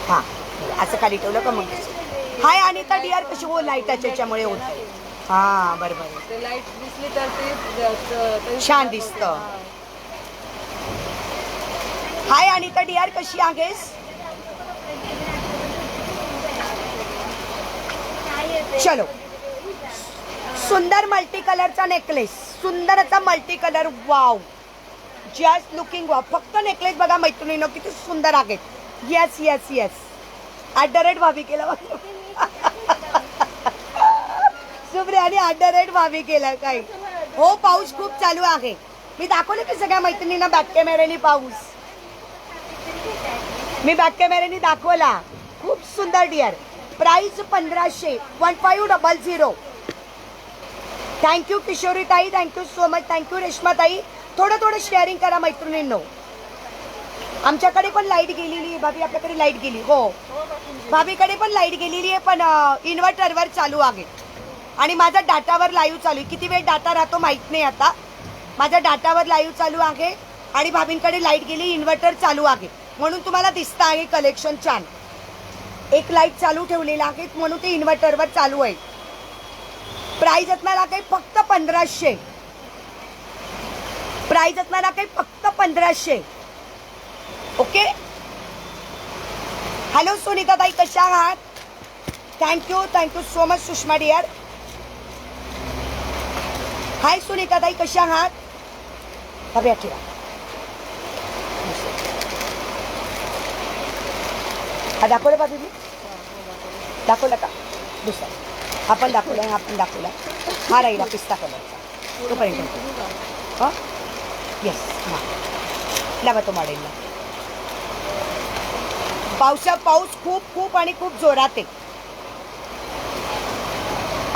हां असं खाली ठेवलं का मग. हाय अनिता डिअर कशी हो लाईटाच्या याच्यामुळे होत. हां बरोबर लाईट दिसली तर ते छान दिसतं. हाय अनिता डिअर कशी आहेस. चलो सुंदर मल्टी कलरचा नेकलेस सुंदरचा multi colour wow just looking wow. फक्त नेकलेस बघा मैत्रिणीनं किती सुंदर आहेत. येस येस येस @ भाभी केला सुप्रियाने @ भाभी केला काय. हो पाऊस खूप चालू आहे. मी दाखवलं की सगळ्या मैत्रिणींना बॅक कॅमेऱ्याने पाऊस. मी बॅक कॅमेऱ्याने दाखवला. खूप सुंदर डिअर. प्राइस 1500 1500. थँक्यू किशोरीताई थँक्यू सो मच. थँक्यू रेश्माताई. थोडं थोडं शेअरिंग करा मैत्रिणींनो. आमच्याकडे पण लाईट गेलेली आहे भाभी. आपल्याकडे लाईट गेली हो भाभीकडे पण लाईट गेलेली आहे पण इन्व्हर्टरवर चालू आहे आणि माझा डाटावर लाईव्ह चालू आहे. किती वेळ डाटा राहतो माहीत नाही आता. माझा डाटावर लाईव्ह चालू आहे आणि भाभींकडे लाईट गेली इन्व्हर्टर चालू आहे म्हणून तुम्हाला दिसतं आहे कलेक्शन छान. एक लाईट चालू ठेवलेला आहे म्हणून ते इन्व्हर्टरवर चालू आहे. प्राइस असणार आहे फक्त 1500. प्राइस असणार आहे फक्त 1500. ओके हॅलो सुनीता ताई कशा आहात. Thank you so much Sushma dear. Hi Sunita ताई कशा आहात. हवे ठेवा. हा दाखवलं बाबी मी दाखवलं का दुसरा आपण दाखवला आपण दाखवला. हा राहिला पिस्ता कलरचा तोपर्यंत हां येस हां लावा तो मॉडेलला. पाऊस खूप खूप आणि खूप जोरात आहे.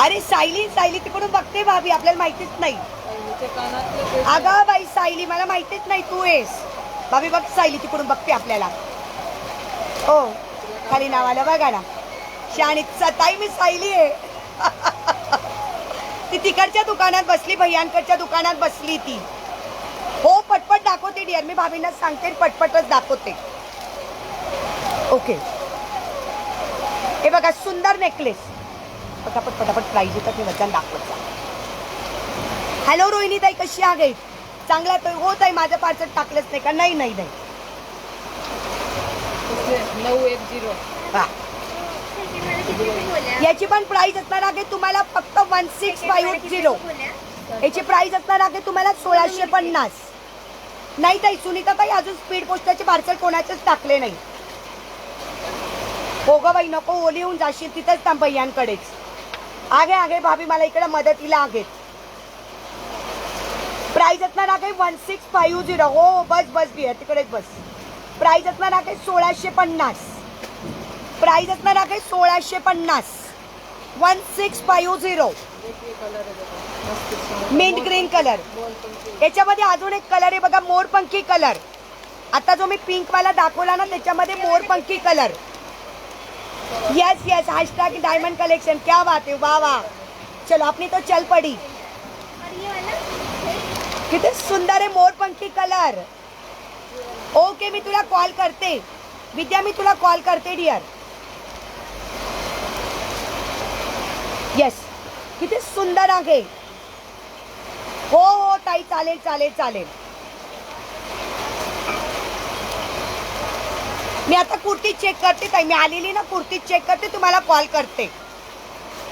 अरे सायली तिकडून बघते भाभी आपल्याला माहितीच नाही. अगं बाई सायली मला माहितीच नाही तू येस. भाभी बघ सायली तिकडून बघते आपल्याला. हो खाली नावाला बघा ना शाणी सताई मी सायली आहे. ती तिकडच्या दुकानात बसली भैयांकडच्या दुकानात बसली ती. हो पटपट दाखवते डिअर. मी भाभींना सांगते पटपटच दाखवते. ओके हे बघा सुंदर नेकलेस. पटापट प्राइस येतात मी वजन दाखवत. हॅलो रोहिणी ताई कशी आहे. चांगला तो हो ताई माझं पार्सल टाकलंच नाही का. नाही 910 हा याची पण प्राइस असणार आहे तुम्हाला फक्त 1650. याची प्राइस असणार आहे तुम्हाला 1650. नाही ताई सुनीता ताई अजून स्पीड पोस्टाचे पार्सल कोणाचेच टाकले नाही. हो ग बाई नको ओली होऊन जाशील तिथंच थांब भैयांकडेच. आगे भाभी मला इकडे मदतीला आहेत. प्राइस असणार आहे 1650. हो बस डिअर तिकडेच बस. प्राइस असणार आहे 1650. प्राइस असणार आहे 1650. 1650 मिंट ग्रीन कलर. याच्यामध्ये अजून एक कलर आहे बघा मोरपंखी कलर. आता जो मी पिंक वाला दाखवला ना त्याच्यामध्ये मोरपंखी colour. Yes yes hashtag diamond collection, क्या बात है, वाह वाह। चलो अपनी तो चल पड़ी। और ये वाला किती सुंदर आहे मोरपंखी कलर। ओके मी तुला कॉल करते विद्या, मी तुला कॉल करते डिअर। यस किती सुंदर आहे। हो हो ताई, चालेल चालेल चालेल। मी आता कुर्ती चेक करते ताई, मी आलेली ना कुर्ती चेक करते, तुम्हाला कॉल करते,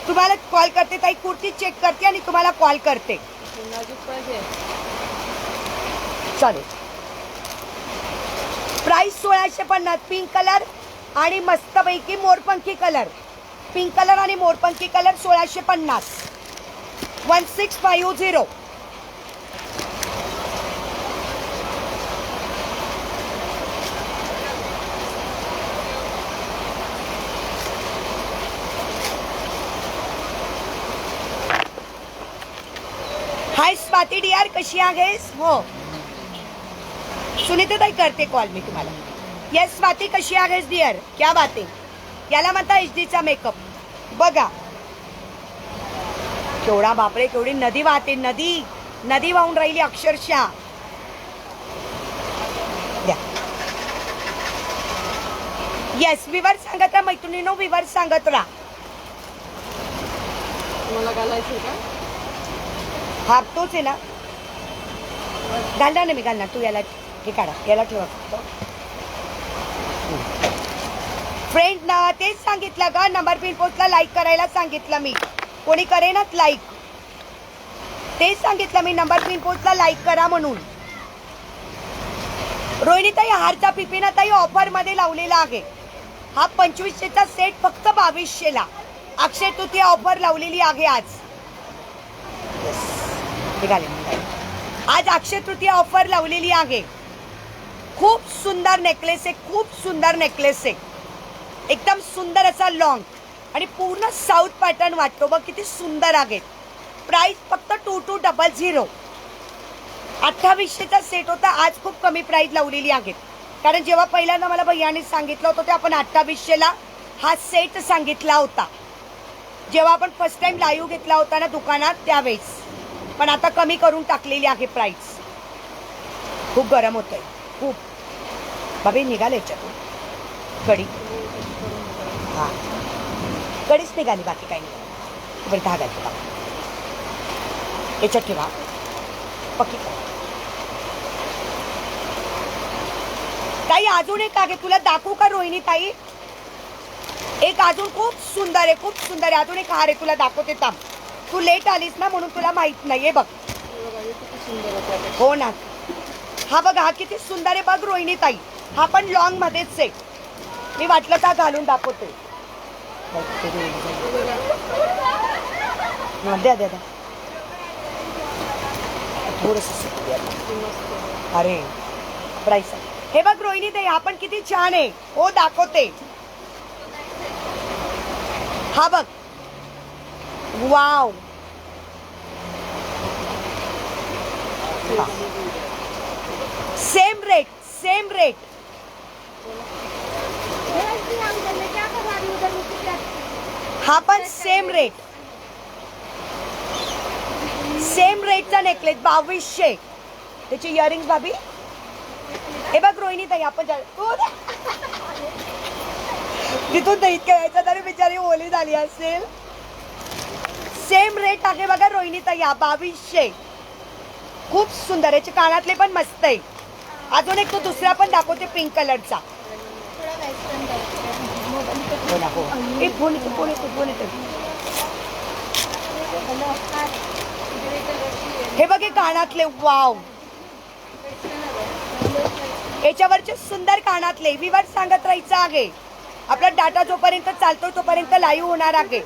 तुम्हाला कॉल करते ताई, कुर्ती चेक करते आणि तुम्हाला कॉल करते। नाजूक पाहिजे. चालेल। प्राइस 1650, पिंक कलर आणि मस्तपैकी मोरपंखी कलर, पिंक कलर आणि मोरपंखी कलर 1650, 1650। हाय स्वाती डिअर, कशी आहेस? हो सुनीताताई करते कॉल मी तुम्हाला। येस स्वाती कशी आहेस डिअर, क्या बात आहे। याला म्हणता एचडीचा मेकअप। बघा केवढा, बापरे केवढी नदी वाहते, नदी नदी वाहून राहिली अक्षरशः। द्या। येस विवर सांगत राहा मैत्रिणीनो, विवर सांगत राहा। तुम्हाला घालायचं का? हा तोच आहे ना, घालणार ना मी, घालणार तू। याला हे काढा, याला ठेवा फक्त। फ्रेंड ना तेच सांगितलं का, नंबर पिन पोस्टला लाईक करायला सांगितलं मी, कोणी करेनच लाईक, तेच सांगितलं मी, नंबर पिन पोस्टला लाईक करा म्हणून। रोहिणीताई हारचा पिपिना ताई ऑफर मध्ये लावलेला आहे, हा 2500चा सेट फक्त 2200ला, अक्षय तृतीया ऑफर लावलेली आहे आज। आज अक्षय तृतीया ऑफर लावलेली आहे। खूप सुंदर नेकलेस आहे, खूप सुंदर नेकलेस आहे, एकदम सुंदर असा लॉंग आणि पूर्ण साऊथ पॅटर्न वाटतो बघ, किती सुंदर आहे। प्राइस फक्त 2200, 2800चा सेट होता, आज खूप कमी प्राइस लावलेली आहे, कारण जेव्हा पहिल्यांदा मला भैयाने सांगितलं होतं ते आपण 2800ला हा सेट सांगितला होता, जेव्हा आपण फर्स्ट टाइम लाईव्ह घेतला होता ना दुकानात त्यावेळेस, पण आता कमी करून टाकलेली आहे प्राइस। खूप गरम होतंय खूप, बाबी निघाले याच्यातून कडी, हा कडीच निघाली, बाकी काही नाही। बरं धागा ठेवा याच्यात, ठेवा पक्की ताई। अजून एक आहे, तुला दाखवू का रोहिणी ताई? एक अजून खूप सुंदर आहे, खूप सुंदर आहे, अजून एक हार आहे, तुला दाखवते थांब। तू लेट आलीस ना म्हणून तुला माहित नाहीये बघ। हो ना, हा बघ, हा किती सुंदर आहे बघ रोहिणी ताई, हा पण लॉंग मध्येच आहे, मी वाटलं का घालून दाखवते। द्या द्या द्या थोडस, अरे प्राइस हे बघ रोहिणी ताई, हा पण किती छान आहे, हो दाखवते, हा बघ, wow. Same rate, same rate, हा पण सेम रेट, सेम रेटचा नेकलेस 2200, त्याची इयरिंग्स भाभी। हे बघ रोहिणी ताई, आपण तिथून दहीत खेळायचं तरी बिचारी ओली झाली असेल। सेम रेट आहे बघा रोहिणी ताई, 2200, खूप सुंदर, याचे कानातले पण मस्त आहे। अजून एक तो दुसरा पण दाखवते पिंक कलरचा। हे बघे कानातले, वाव, याच्यावरचे सुंदर कानातले। विवर सांगत राहायचं आहे, आपला डाटा जोपर्यंत चालतो तोपर्यंत लाईव्ह होणार आहे।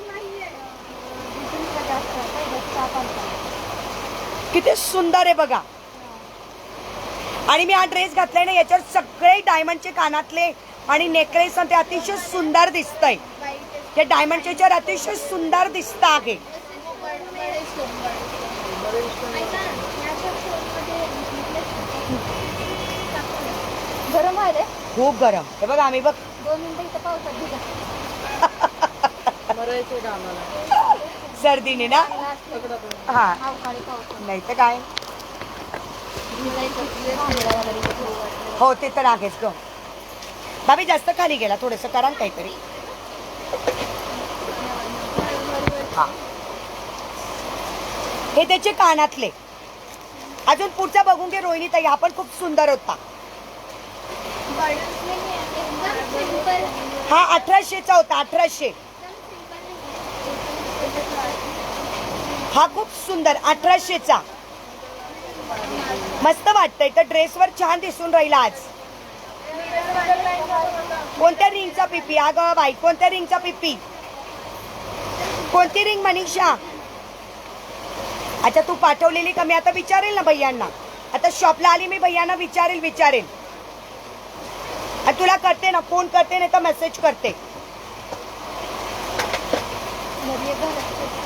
किती सुंदर आहे बघा, आणि मी हा ड्रेस घातलाय ना, याच्यावर सगळे डायमंडचे कानातले आणि नेकलेस ते अतिशय सुंदर दिसतंय, ते डायमंडच्या याच्यावर अतिशय सुंदर दिसत आहे। गरम व्हायला खूप गरम, हे बघा आम्ही बघ 2 मिनिटं इथं पावसात भिजा। मरायचे का आम्हाला सर्दीने ना सगळं पण. हा अवकाळी पाऊस नाही तर काय हो ते तर आहेच ग भाभी जास्त खाली गेला थोडंसं करा ना काहीतरी हा हे त्याचे कानातले अजून पुढचा बघून घे रोहिणी ताई हा पण खूप सुंदर होता एकदम सिंपल हा 1800चा होता 1800 हा खूप सुंदर 1800चा मस्त वाटतंय तर ड्रेसवर छान दिसून राहिला आज कोणत्या रिंगचा पिपी अगं बाई कोणत्या रिंगचा पिपी कोणती रिंग मनीषा अच्छा तू पाठवलेली का मी आता विचारेल ना भैयांना आता शॉपला आली मी भैयांना विचारेल आणि तुला करते ना फोन करते नाही तर मेसेज करते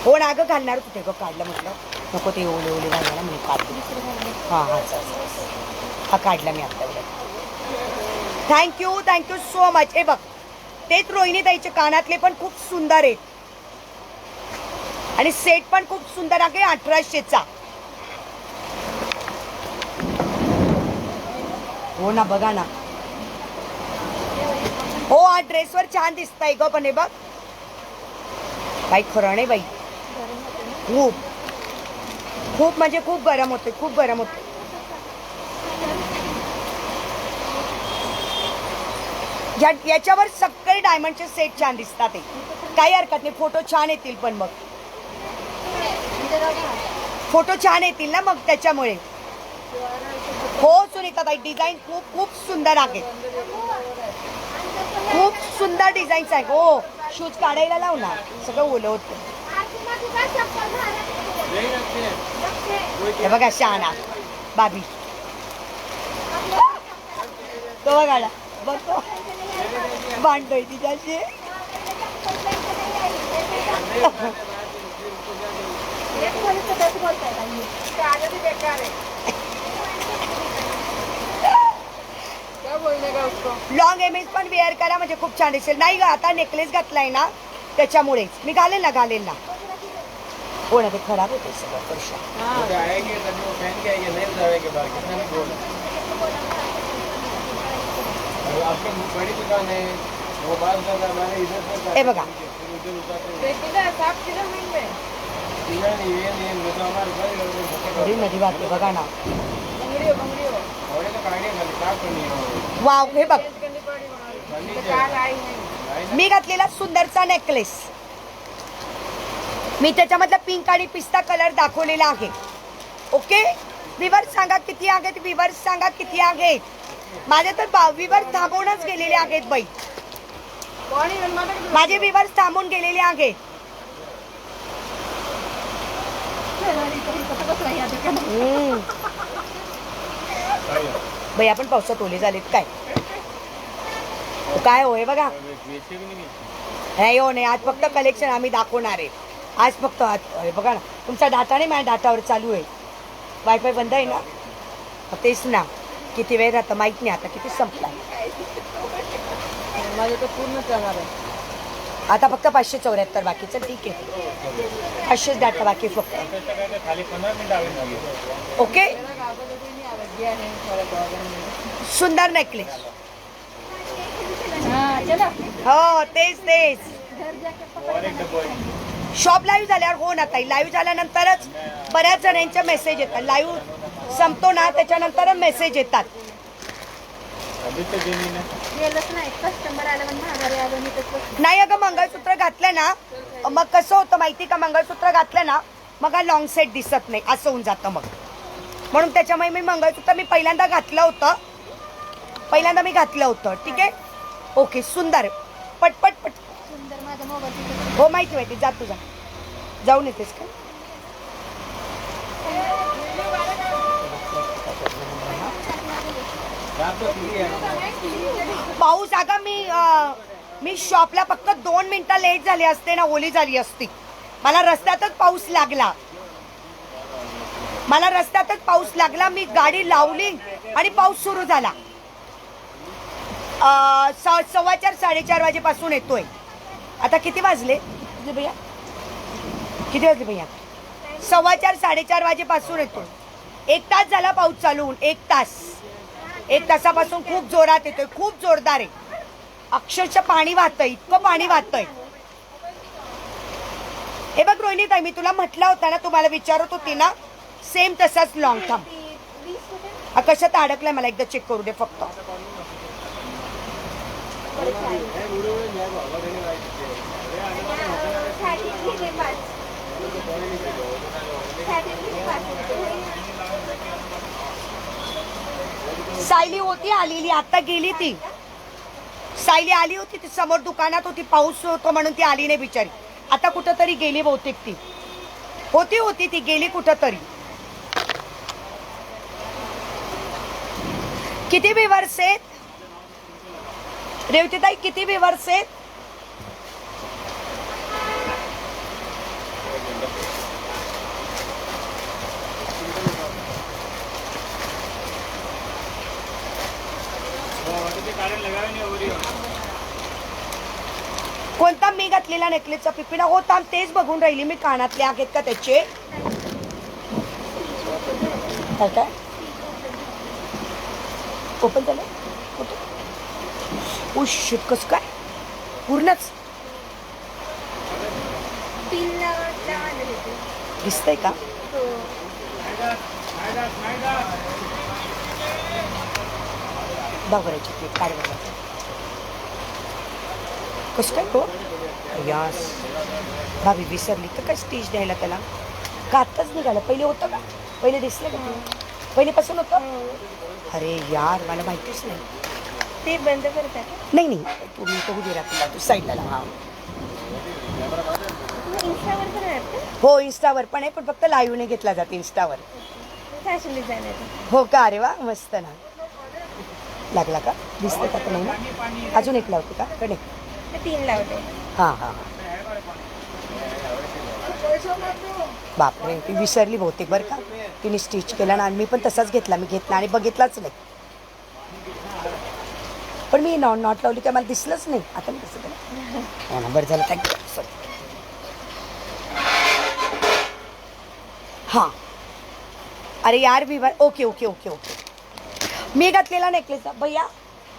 हो ना अगं घालणार कुठे ग काढलं म्हटलं नको ते ओले ओले घालायला मी काढते हां हां हा काढला मी आता थँक्यू सो मच हे बघ तेच रोहिणी ताईचे कानातले पण खूप सुंदर आहेत आणि सेट पण खूप सुंदर आहे 1800चा हो ना बघा ना हो हा ड्रेसवर छान दिसतंय ग पण हे बघ काही खरं नाही बाई खूप खूप म्हणजे खूप गरम होते याच्यावर सगळे डायमंडचे सेट छान दिसतात ते काही हरकत नाही फोटो छान येतील पण मग फोटो छान येतील ना मग त्याच्यामुळे हो सुनीताताई डिझाईन खूप सुंदर आहे खूप सुंदर डिझाईन्स आहे हो शूज काढायला लाव ना सगळं ओलं होतं हे बघा शहाणा बाबी तो बघा बघतो भांडतोय तिच्याशी क्या बोलने का उसको लॉंग एमेज पण वेअर करा म्हणजे खूप छान दिसेल नाही ग आता नेकलेस घातलाय ना त्याच्यामुळेच मी घालेल ना हो ना ते खराब होते सगळं वर्षा वो तो आएंगे तभी वो पहन के आएंगे नहीं जाएंगे बाहर कितना भी बोल आपकी बड़ी दुकान है वो बात कर रहा हमारे इधर से हे बघा उधर उतारते देखिए 7 किलो मिल में ये नहीं वो तो हमारे बड़ी घरी मध्ये वाटते बघा ना बंगड़ी हो और तो काढ़े खाली साफ करनी है वाव हे बघ करनी पड़ी बंदी कार आई नहीं मी घातलेला सुंदरचा नेकलेस मी त्याच्यामधला पिंक आणि पिस्ता कलर दाखवलेला आहे ओके विवर्स सांगा किती आहेत विवर्स सांगा किती आहेत माझे तर विवर्स थांबवूनच गेलेले आहेत बाई पानी बनवाने के माझे विवर्स थांबून गेलेले आहेत बाई आपण पावसात ओले झालेत काय होय बघा बेचे भी नहीं नाही हो नाही आज फक्त कलेक्शन आम्ही दाखवणार आहे आज फक्त हे बघा ना तुमचा डाटा नाही माझ्या डाटावर चालू आहे वायफाय बंद आहे ना तेच ना किती वेळ राहतं माहीत नाही आता किती संपला माझे तो पूर्ण जाणार आहे आता फक्त 574 बाकीचं ठीक आहे 500 डाटा बाकी फक्त खाली 15 मिनट आवेंगे ओके मेरा कागज भी नहीं आ गया है थोड़ा प्रॉब्लम सुंदर नेकलेस हां चलो हो तेच और एक डब्बा शॉप लाईव्ह झाल्यावर हो ना ताई लाईव्ह झाल्यानंतरच बऱ्याच जणांचे मेसेज येतात लाईव्ह संपतो ना त्याच्यानंतर मेसेज येतात अभी तो देनी ना गेलंच नाही कस्टमर आलं पण माघारी आलो मी तसं नाही अगं मंगळसूत्र घातलं ना मग कसं होतं माहिती का मंगळसूत्र घातलं ना मग हा लॉंग सेट दिसत नाही असं होऊन जातं मग म्हणून त्याच्यामुळे मी मंगळसूत्र मी पहिल्यांदा घातलं होतं ठीक आहे ओके सुंदर पटपट सुंदर माझा मोबाईल हो माहिती जा तुझा जाऊन येतेस का रात तो फ्री है पाऊस अगं मी शॉपला फक्त 2 मिनिटं लेट झाली असते ना ओली झाली असती मला रस्त्यातच पाऊस लागला मी गाडी लावली आणि पाऊस सुरू झाला 4:15 4:30 वाजेपासून येतोय आता किती वाजले वाजले भैया? किती वाजले भैया? 4:15 4:30 वाजेपासून येतो. 1 तास झाला पाऊस चालू होऊन. 1 तास. 1 तासापासून खूप जोरात येतोय, खूप जोरदार आहे. अक्षरशः पाणी वाहतंय, इतकं पाणी वाहतंय. हे बघ रोहिणी ताई, मी तुला म्हटलं होतं ना, तुम्हाला विचारत होती ना, सेम तसाच लॉंग थांब. कशात अडकलाय मला एकदा चेक करू दे फक्त. सायली होती आलेली, आता गेली ती. सायली आली होती, ती समोर दुकानात होती, पाऊस होतो म्हणून ती आली नाही बिचारी. आता कुठं तरी गेली बहुतेक ती. होती ती गेली कुठं तरी. किती व्ह्यूअर्स आहेत रेवतीताई? किती व्ह्यूअर्स आहेत? कोणता मी घातलेला नेकलेसचा पिपिना होता, तेच बघून राहिली मी. कानातले आहेत का त्याचे? काय काय ओपन झालं? शिट, कसं काय पूर्णच दिसतंय का? बघायची क्लिप काढ बघा. कसं काय हो? यास भाभी विसरली तर काय स्टिच द्यायला त्याला? का आत्ताच निघालं? पहिले होतं का? पहिले दिसलं का? पहिलेपासून होतं? अरे यार, मला माहितीच नाही. ते बंद करतात. नाही नाही, तुम्ही तो दे तुला, तू साईडला लावा. इंस्टावर पण आहे का? हो, इन्स्टावर पण आहे, पण फक्त लाईव्ह नाही घेतला जाते इन्स्टावर. Fashion designer. हो का? अरे वा, मस्त ना. लागला का? दिसतं का? नाही ना? अजून एक लावते का? कडे 3 लावते. हां हां. बापरे, ती विसरली बहुतेक बरं का. तिने स्टिच केला ना, आणि मी पण तसाच घेतला. मी घेतला आणि बघितलाच नाही. पण मी नॉट लावली काय मला दिसलंच नाही. आता मी कसं केलं? बरं झालं, थँक्यू. सॉरी. हां, अरे यार विवार. Okay okay okay okay. मी घातलेला नेकलेस भैया.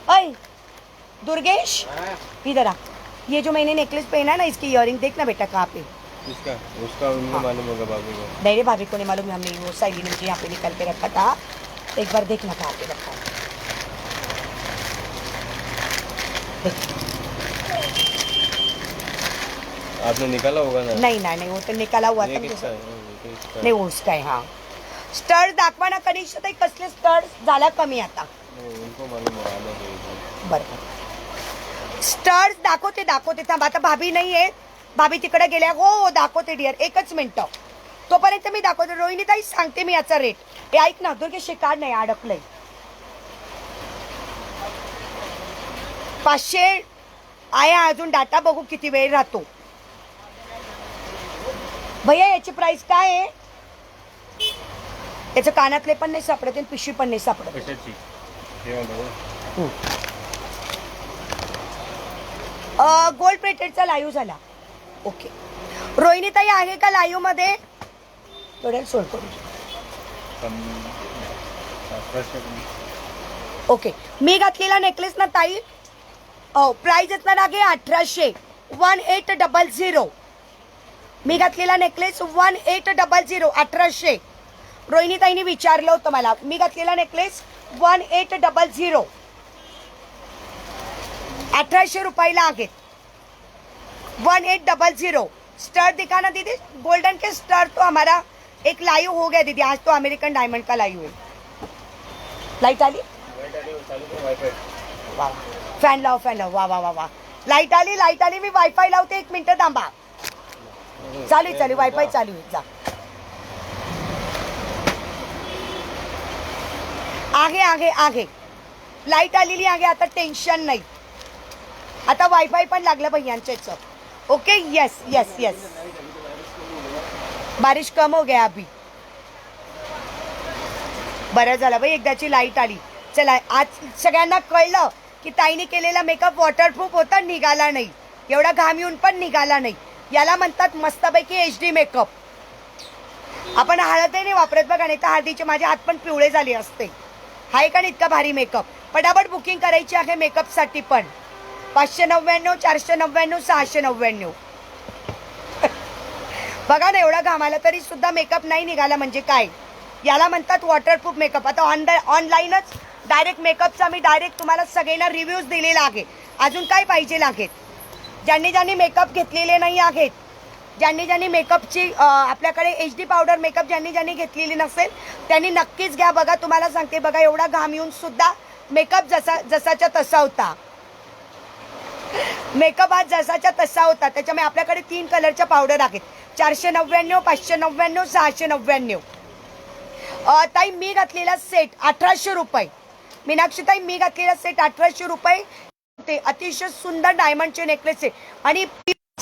अय दुर्गेश, इधर आ. ये जो मैंने नेकलेस पहना है ना, इसकी इयरिंग देखना बेटा कहाँ पे. इसका उसका उनको मालूम होगा भाभी को. नहीं रे, भाभी को नहीं मालूम. हमने वो साइली ने मुझे यहाँ पे निकाल के रखा था. एक बार देखना कहाँ पे रखा है. आपने निकाला होगा ना? नहीं ना, नहीं वो तो निकाला हुआ था. ये मुझे किसका है? ये किसका है? नाही वो उसका आहे. हा, स्टर्स दाखवा ना कनिष्ठ ताई, कसले स्टर्स झाला कमी आता. उनको मालूम होगा ना. बरं, स्टर्स दाखवते थांब. आता भाभी नाही आहे, भाभी तिकडे गेल्या. हो दाखवते डिअर, एकच मिनिट. तोपर्यंत मी दाखवते. रोहिणी ताई सांगते मी याचा रेट. हे ऐक ना दुर्गेश, कार्ड नाही अडकलंय. 500 आहे अजून. डाटा बघू किती वेळ राहतो. भैया याची प्राइस काय आहे? याचं कानातले पण नाही सापडत, पिशवी पण नाही सापडत. कशाची? हे बघा. गोल्ड प्लेटेडचा लाईव्ह झाला. ओके, रोहिणी ताई आहे का लाईव्ह मध्ये? थोड्या सोड करू. ओके, मी घातलेला नेकलेस ना ताई, प्राइस असणार आहे 1800. 1800. मी घातलेला नेकलेस 1800. 1800. रोहिणी ताईने विचारलं होतं मला. मी घातलेला नेकलेस 1800. 1800 रुपयाला आहेत. 1800. स्टार दिखाना दीदी. गोल्डन के स्टार तो हमारा एक लाइव हो गया दीदी. आज तो अमेरिकन डायमंड का लाइव है. लाइट आली. वा, फॅन लाव फॅन लाव. वा वा वा वा. लाईट आली. मी वायफाय लावते. 1 मिनिट थांबा. चालू वायफाय चालू आहे. जा. आगे लाईट आलेली आहे. आता टेन्शन नाही. आता वायफाय पण लागलं भैयांच्याच. Okay, yes. बारिश कम हो गया अभी. बरं झालं बाई, एकदाची लाईट आली. चला, आज सगळ्यांना कळलं की ताईने केलेला मेकअप वॉटरप्रूफ होता, निघाला नाही. एवढा घाम येऊन पण निघाला नाही. याला म्हणतात मस्तपैकी HD मेकअप. आपण हळदही नाही वापरत बघा, नाही तर हळदीचे माझे हात पण पिवळे झाले असते. हाय का नाही इतका भारी मेकअप. पटापट बुकिंग करायची आहे मेकअपसाठी पण. 599, 499, 699. बघा ना, एवढा घामाला तरी सुद्धा मेकअप नाही निघाला म्हणजे काय. याला म्हणतात वॉटरप्रूफ मेकअप. आता ऑनलाईनच डायरेक्ट मेकअपचा मी डायरेक्ट तुम्हाला सगळ्यांना रिव्ह्यूज दिलेला आहे. अजून काय पाहिजे आहेत. ज्यांनी मेकअप घेतलेले नाही आहेत, ज्यांनी मेकअपची आपल्याकडे HD पावडर मेकअप ज्यांनी घेतलेली नसेल त्यांनी नक्कीच घ्या. बघा तुम्हाला सांगते, बघा एवढा घाम येऊन सुद्धा मेकअप जसाच्या तसा होता. मेकअप आज जसाच्या तसा होता. त्याच्यामुळे आपल्याकडे 3 कलरच्या पावडर आहेत. 499, 599, 699. ताई मी घातलेला सेट 1800 रुपये. मीनाक्षी ताई मी घातलेला सेट 1800 रुपये. ते अतिशय सुंदर डायमंडचे नेकलेस आहे आणि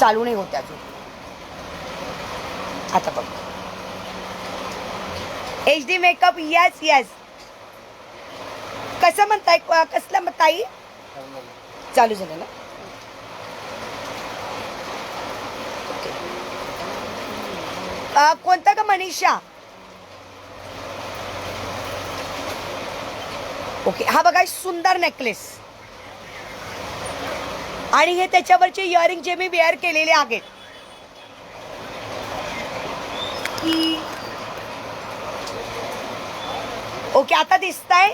चालू नाही होते अजून. आता बघ HD मेकअप. Yes yes. कसं म्हणताय, कसलं ताई चालू झालं ना. कोणता का मनीषा. ओके, हा बघा सुंदर नेकलेस आणि हे त्याच्यावरचे इयरिंग जे मी वेअर केलेले आहेत. ओके, आता दिसतंय.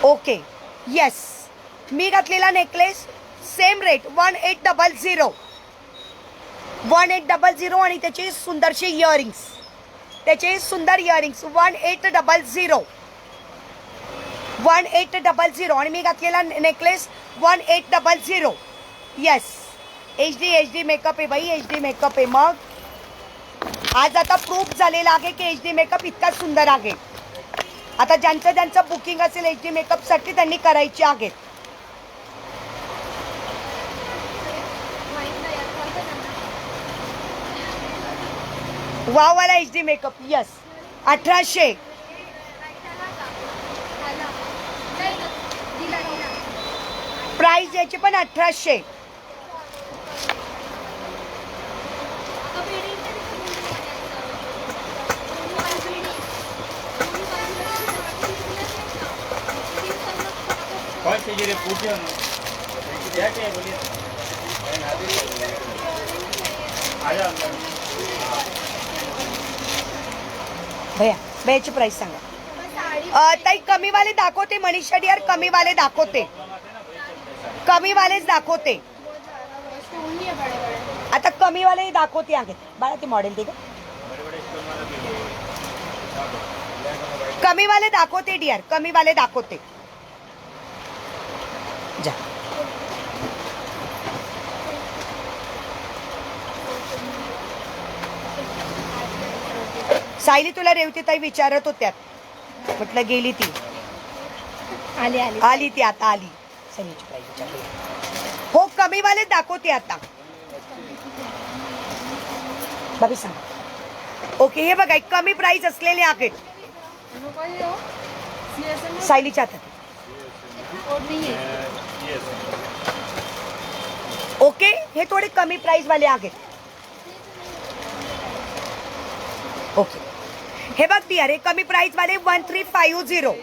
ओके येस, मी घातलेला नेकलेस सेम रेट 1800. 1800 आणि त्याचे सुंदरसे इयरिंग्स. त्याचे सुंदर इयरिंग्स 1800. 1800 आणि मी घातलेला नेकलेस 1800. येस, HD मेकअप आहे बाई, HD मेकअप आहे. मग आज आता प्रूफ झालेला आहे की HD मेकअप इतका सुंदर आहे. आता ज्यांचं बुकिंग असेल HD मेकअपसाठी त्यांनी करायचे आहेत. वाववाला HD मेकअप. येस, 1800. प्राइस याची पण 1800. कौन सी जगह पूछे ना क्या क्या बोलिए आजा अंदर. भैया याची प्राइस सांगा. ताई कमीवाले दाखवते मनीषा डियर, कमीवाले दाखवते, कमीवालेच दाखवते. आता कमीवाले दाखवते आहेत बाळा. ते मॉडेल दे ग. कमीवाले दाखवते डियर, कमीवाले दाखवते. जा. सायली तुला रेवती ताई विचारत होत्यात, म्हटलं गेली ती. आली ती आता आली. सनीची प्राइस विचारली. हो कमीवाले दाखवते आता. बाबी सांग. ओके, हे बघा कमी प्राइस असलेले आहेत. सायलीच्या हातात. ओके, हे थोडे कमी प्राइस वाले आहेत. ओके, हे बघ ती अरे कमी प्राइस वाले 1350.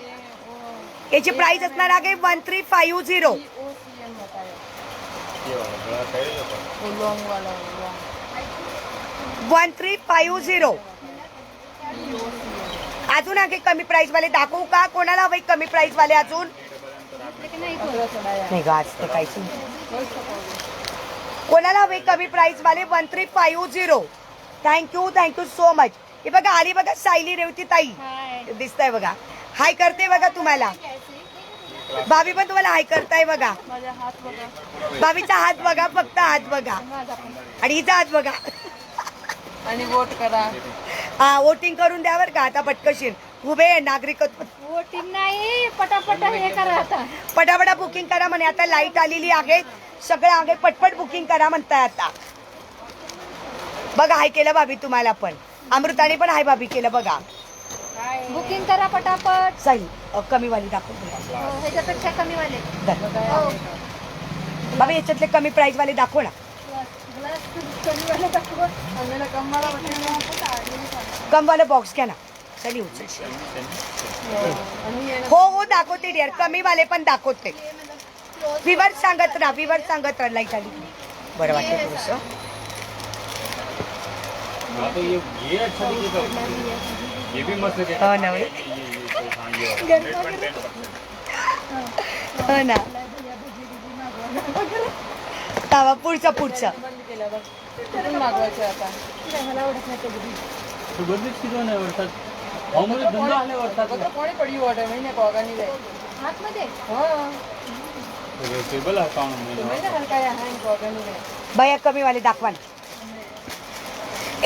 याची प्राइस असणार आहे 1350. 1350. अजून आहे कमी प्राइस वाले दाखवू का? कोणाला हवे कमी प्राइस वाले अजून? नाही गाज ते काहीच नाही. कोणाला हवे कमी प्राइस वाले 1350. Thank you so much. हे बघा आली बघा सायली रेवती ताई दिसताय बघा. हाय करते बघा तुम्हाला. भाभी पण तुम्हाला हाय करताय बघा. भाभीचा हात बघा, फक्त हात बघा आणि हिचा हात बघा. आणि वोट करा. हा, वोटिंग करून द्या बरं का. आता पटकशील उभे नागरिकत्व. वोटिंग नाही, पटापट हे करा आता. पटापटा बुकिंग करा म्हणे. आता लाईट आलेली आहे, सगळं आहे, पटपट बुकिंग करा म्हणताय आता. बघा हाय केलं भाभी तुम्हाला पण. अमृताने पण हाय भाभी केलं बघा. बुकिंग करा पटापट. सही कमीवाली दाखव. ह्याच्यापेक्षा कमी वाले. भाभी याच्यातले कमी प्राइस वाले दाखव ना. आणलेला कम्माला वाटलं. कम वाला बॉक्स घ्या ना. चल येऊ चल. हो हो दाखवते डिअर, कमी वाले पण दाखवते. विवर सांगत राहा लाईट आली. बरं वाटतं थोडंसं. हाँ तो ये अच्छा दिखेगा, ये भी मस्त है। हो ना बाई. हो ना. तावा पुढचं बंद केलं बघ. कुठून मागवायचं आता? तो बदलीच किती नाही वरतात हॉमध्ये धंदा आले वरतात बघ कोणी पडी वाटत महिने कोगानी जाय. आतमध्ये हो टेबल आहे काम महिने हलका आहे कोगानी जाय. भया कमी वाले दाखवा ना.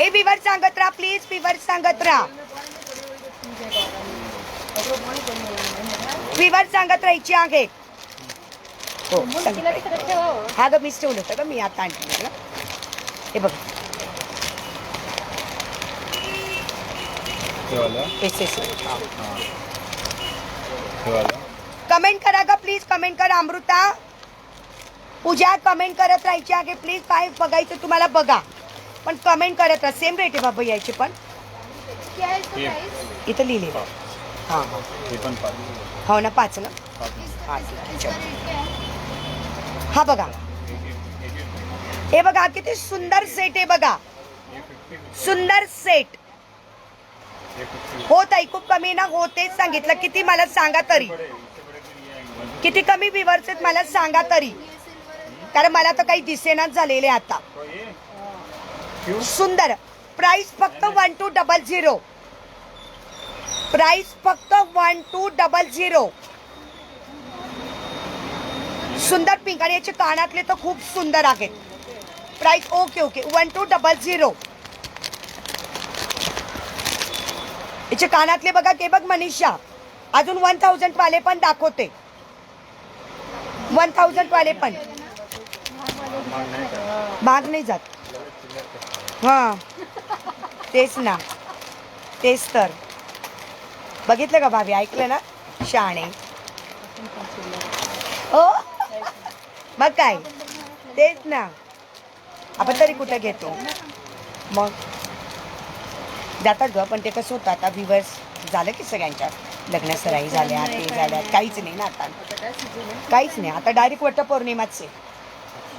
ए विवर सांगत राहा प्लीज, विवर सांगत राहा. विवर सांगत राहायची आहे. हो सांगत तिला तिकडे ठेवा. हा ग मीच ठेवलं होतं ग, मी आता आणलं ना. हे बघ ये वाला, ये वाला। कमेंट करा ग प्लीज, कमेंट करा. अमृता पूजा कमेंट करत राहायची आहे प्लीज. काय बघायचं तुम्हाला बघा, पण कमेंट करत राहा. सेम रेट आहे बाबा यायचे पण. क्या है इसका प्राइस? इथं लिहिले. हां हां ये पण पाच. हो ना 5 ना. हां इसका रेट क्या है? हा बघा, हे बघा किती सुंदर सेट आहे बघा. सुंदर सेट. हो ताई खूप कमी ना. हो तेच सांगितलं. किती मला सांगा तरी, किती कमी विवर्स आहेत मला सांगा तरी, कारण मला तर काही दिसेनाच झालेले आता. सुंदर. प्राइस फक्त 1200. प्राइस फक्त 1200. सुंदर पिंक आणि याचे कानातले तर खूप सुंदर आहेत. Price okay okay 1200. याचे कानातले बघा ते बघ मनीषा. अजून 1000 वाले पण दाखवते. 1000 वाले पण महाग नाही जात. हा तेच ना, तेच तर. बघितलं का भाभी, ऐकलं ना शाणे. ओ मग काय, तेच ना. आपण तरी कुठं घेतो मग. जातात ग, पण ते कसं होतं आता व्ह्यूअर्स झालं की सगळ्यांच्या लग्न सराई झाल्या, ते झाल्या, काहीच नाही ना आता. काहीच नाही आता. डायरेक्ट वटपौर्णिमाच आहे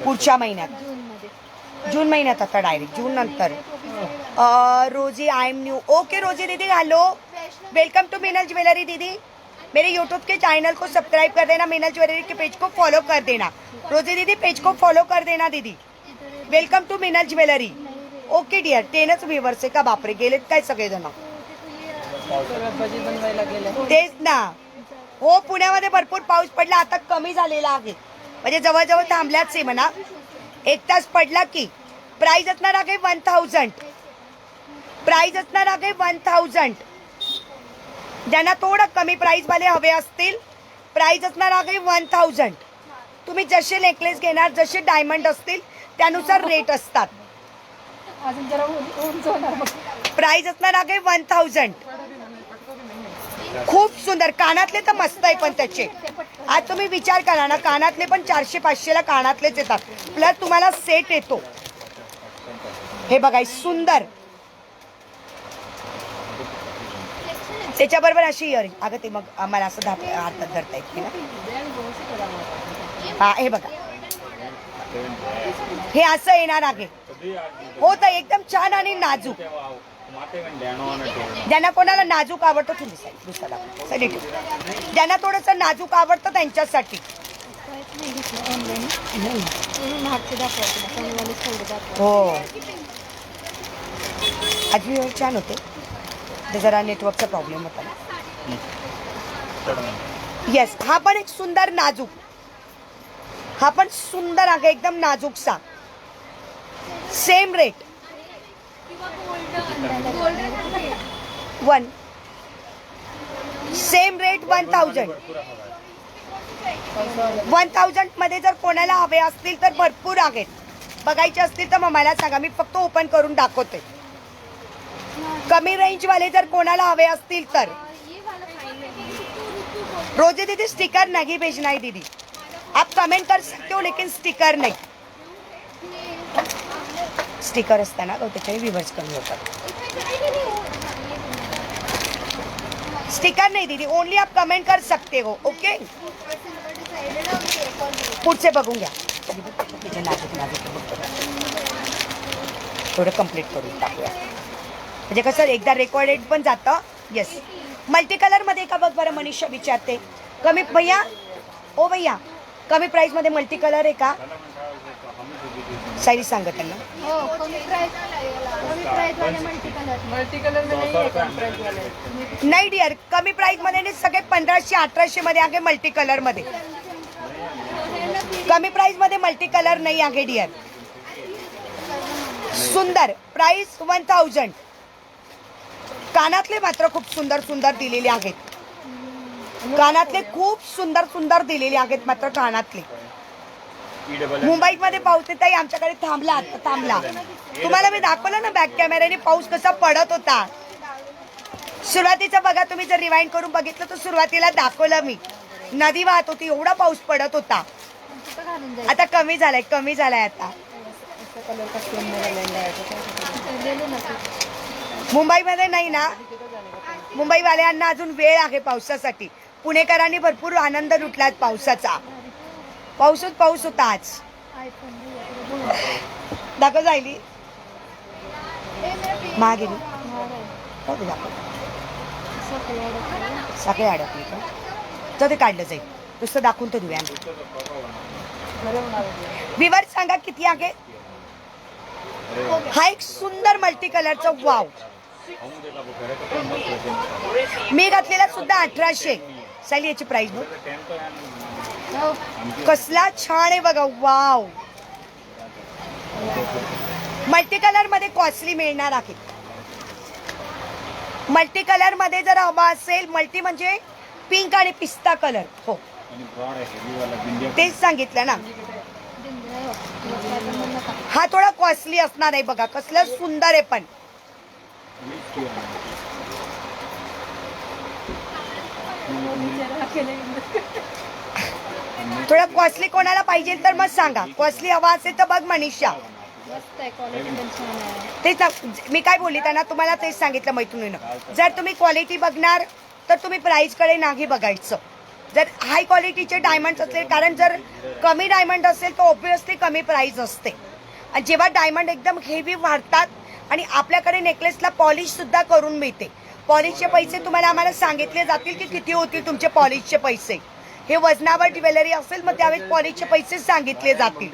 पुढच्या महिन्यात, जून महिन्यात. आता डायरेक्ट जून नंतर. रोजी I am new. Okay Rosy दीदी hello, welcome to Meenal jewellery दीदी. मेरे यूट्यूब के चैनल को सब्सक्राइब कर देना, मीनल ज्वेलरी के पेज को फॉलो कर देना. रोजी दीदी पेज को फॉलो कर देना दीदी. Welcome to Meenal jewellery. Okay dear. 10च व्ह्यूअर्स आहे का? बापरे गेलेत काय सगळेजण. भजी बनवायला गेले. तेच ना. हो पुण्यामध्ये भरपूर पाऊस पडला, आता कमी झालेला आहे. म्हणजे जवळजवळ थांबल्याच आहे म्हणा. 1 तास पडला की. प्राइस असणार आहे 1000. प्राइस असणार आहे 1000. ज्यांना थोडं कमी प्राइस वाले हवे असतील, प्राइस असणार आहे 1000. तुम्ही जसे नेकलेस घेणार, जसे डायमंड असतील त्यानुसार रेट असतात. अजून जरा उंच होणार मग. प्राइस असणार आहे 1000. खूप सुंदर. कानातले तर मस्त आहे पण त्याचे. आज तुम्ही विचार करा ना, कानातले पण 400-500 ला कानातलेच येतात. प्लस तुम्हाला सेट येतो. हे बघा सुंदर. त्याच्याबरोबर अशी इयरिंग. अगं ते मग आम्हाला असं हातात धरता येत ना. हा हे बघा, हे असं येणार आहे. हो तर एकदम छान आणि नाजूक. ज्यांना कोणाला नाजूक आवडतं तुम्ही दुसरा ज्यांना थोडंसं नाजूक आवडतं त्यांच्यासाठी. हो आज मी छान होते, ते जरा नेटवर्कचा प्रॉब्लेम होता ना. येस, हा पण एक सुंदर नाजूक. हा पण सुंदर आहे एकदम नाजूकसा. Same rate 1. Same rate 1000. 1000 मध्ये जर कोणाला हवे असतील तर भरपूर आहेत. बघायचे असतील तर मग मला सांगा, मी फक्त ओपन करून दाखवते. कमी रेंज वाले जर कोणाला हवे असतील तर. रोजी दीदी स्टिकर नहीं भेजना है दीदी, आप कमेंट कर सकते हो लेकिन स्टिकर नहीं. स्टिकर असतं ना त्याच्याने व्ह्यूवर्स कमी होतात. स्टिकर नहीं दीदी, ओनली आप कमेंट कर सकते हो. ओके, पुढचे बघून घ्या. थोडं कंप्लीट करून टाकूया म्हणजे कसं एकदा रेकॉर्डेड पण जातं. येस, मल्टी कलरमध्ये का बघ बरं. मनीषा विचारते कमी भैया, ओ भैया कमी प्राईसमध्ये मल्टी कलर आहे का? सायली सांगत त्यांना. हो, कमी प्राइस वाले मल्टी कलर. मल्टी कलर में नहीं है कम प्राइस वाले. नाही डिअर, कमी प्राईसमध्ये नाही, सगळे 1500-1800 मध्ये आहे मल्टी कलरमध्ये. कमी प्राईसमध्ये मल्टी कलर नाही आहे डिअर. सुंदर प्राइस 1000. कानातले मात्र खूप सुंदर सुंदर दिलेले आहेत. कानातले खूप सुंदर सुंदर दिलेले आहेत मात्र कानातले. मुंबईमध्ये पाऊस येत आहे, आमच्याकडे थांबला. आता थांबला. तुम्हाला मी दाखवलं ना बॅक कॅमेऱ्याने पाऊस कसा पडत होता. सुरुवातीचं बघा तुम्ही, जर रिवाइंड करून बघितलं तर सुरुवातीला दाखवलं मी. नदी वाहत होती, एवढा पाऊस पडत होता. आता कमी झालाय आता. कलर का सेम मेरा लहंगा है. मुंबईमध्ये नाही ना, मुंबईवाल्यांना अजून वेळ आहे पावसासाठी. पुणेकरांनी भरपूर आनंद लुटला पावसाचा. पाऊस होता आज. दाखव जायली महागेली साखळी अडकली का, तर ते काढलं जाईल. नुसतं दाखवून तर देऊया. विवर सांगा किती आहे. हा एक सुंदर मल्टी कलरचा वाव. मी घातलेला सुद्धा 1800. सायली याची प्राइस बघ कसला छान आहे बघा. वाव, मल्टी कलर मध्ये कॉस्टली मिळणार आहे. मल्टी कलर मध्ये जर हवा असेल, मल्टी म्हणजे पिंक आणि पिस्ता कलर. हो, तेच सांगितलं ना. हा थोडा कॉस्टली असणार आहे बघा. कसलं सुंदर आहे पण. थोडा कॉस्टली कोणाला पाहिजे तर मग सांगा. कॉस्टली हवा असेल तर बघ मनीषा. मस्त आहे, क्वालिटी पण छान आहे. तेच ना, मी काय बोलली त्यांना, तुम्हाला तेच सांगितलं मैत्रिणीनं. जर तुम्ही क्वालिटी बघणार तर तुम्ही प्राईसकडे नाही बघायचं. जर हाय क्वालिटीचे डायमंड असेल, कारण जर कमी डायमंड असेल तर ऑब्व्हियसली कमी प्राईस असते. आणि जेव्हा डायमंड एकदम हेवी वाढतात आणि आपल्याकडे नेकलेसला पॉलिश सुद्धा करून मिळते. पॉलिशचे पैसे तुम्हाला आम्हाला सांगितले जातील की किती होतील तुमचे पॉलिशचे पैसे. हे वजनावर ज्वेलरी असेल मग त्यावेळेस पॉलिशचे पैसे सांगितले जातील.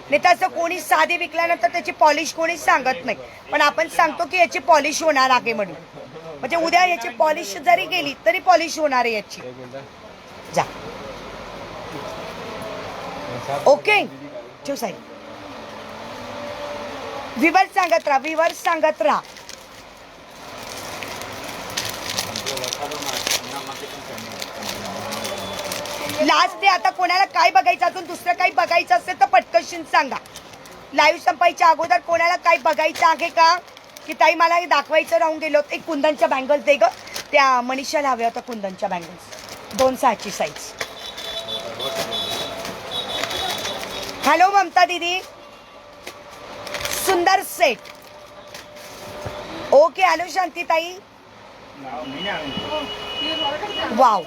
नाही तर असं कोणी साधी विकल्यानंतर त्याची पॉलिश कोणी सांगत नाही, पण आपण सांगतो की याची पॉलिश होणार आहे म्हणून. म्हणजे उद्या याची पॉलिश जरी गेली तरी पॉलिश होणार आहे याची. जा, ओके, ठेव साई. विवर्स सांगत राहा. Last day. आता कोणाला काय बघायचं, अजून दुसरं काही बघायचं असेल तर पटकशीन सांगा. लाईव्ह संपायच्या अगोदर कोणाला काही बघायचं आहे का, की ताई मला हे दाखवायचं राहून गेलो. एक कुंदनच्या बँगल्स दे ग, त्या मनीषाला हव्या होत्या कुंदनच्या बँगल्स. 2.6ची साईज. हॅलो ममता दीदी, सुंदर सेट. ओके, हॅलो शांती ताई. वाव,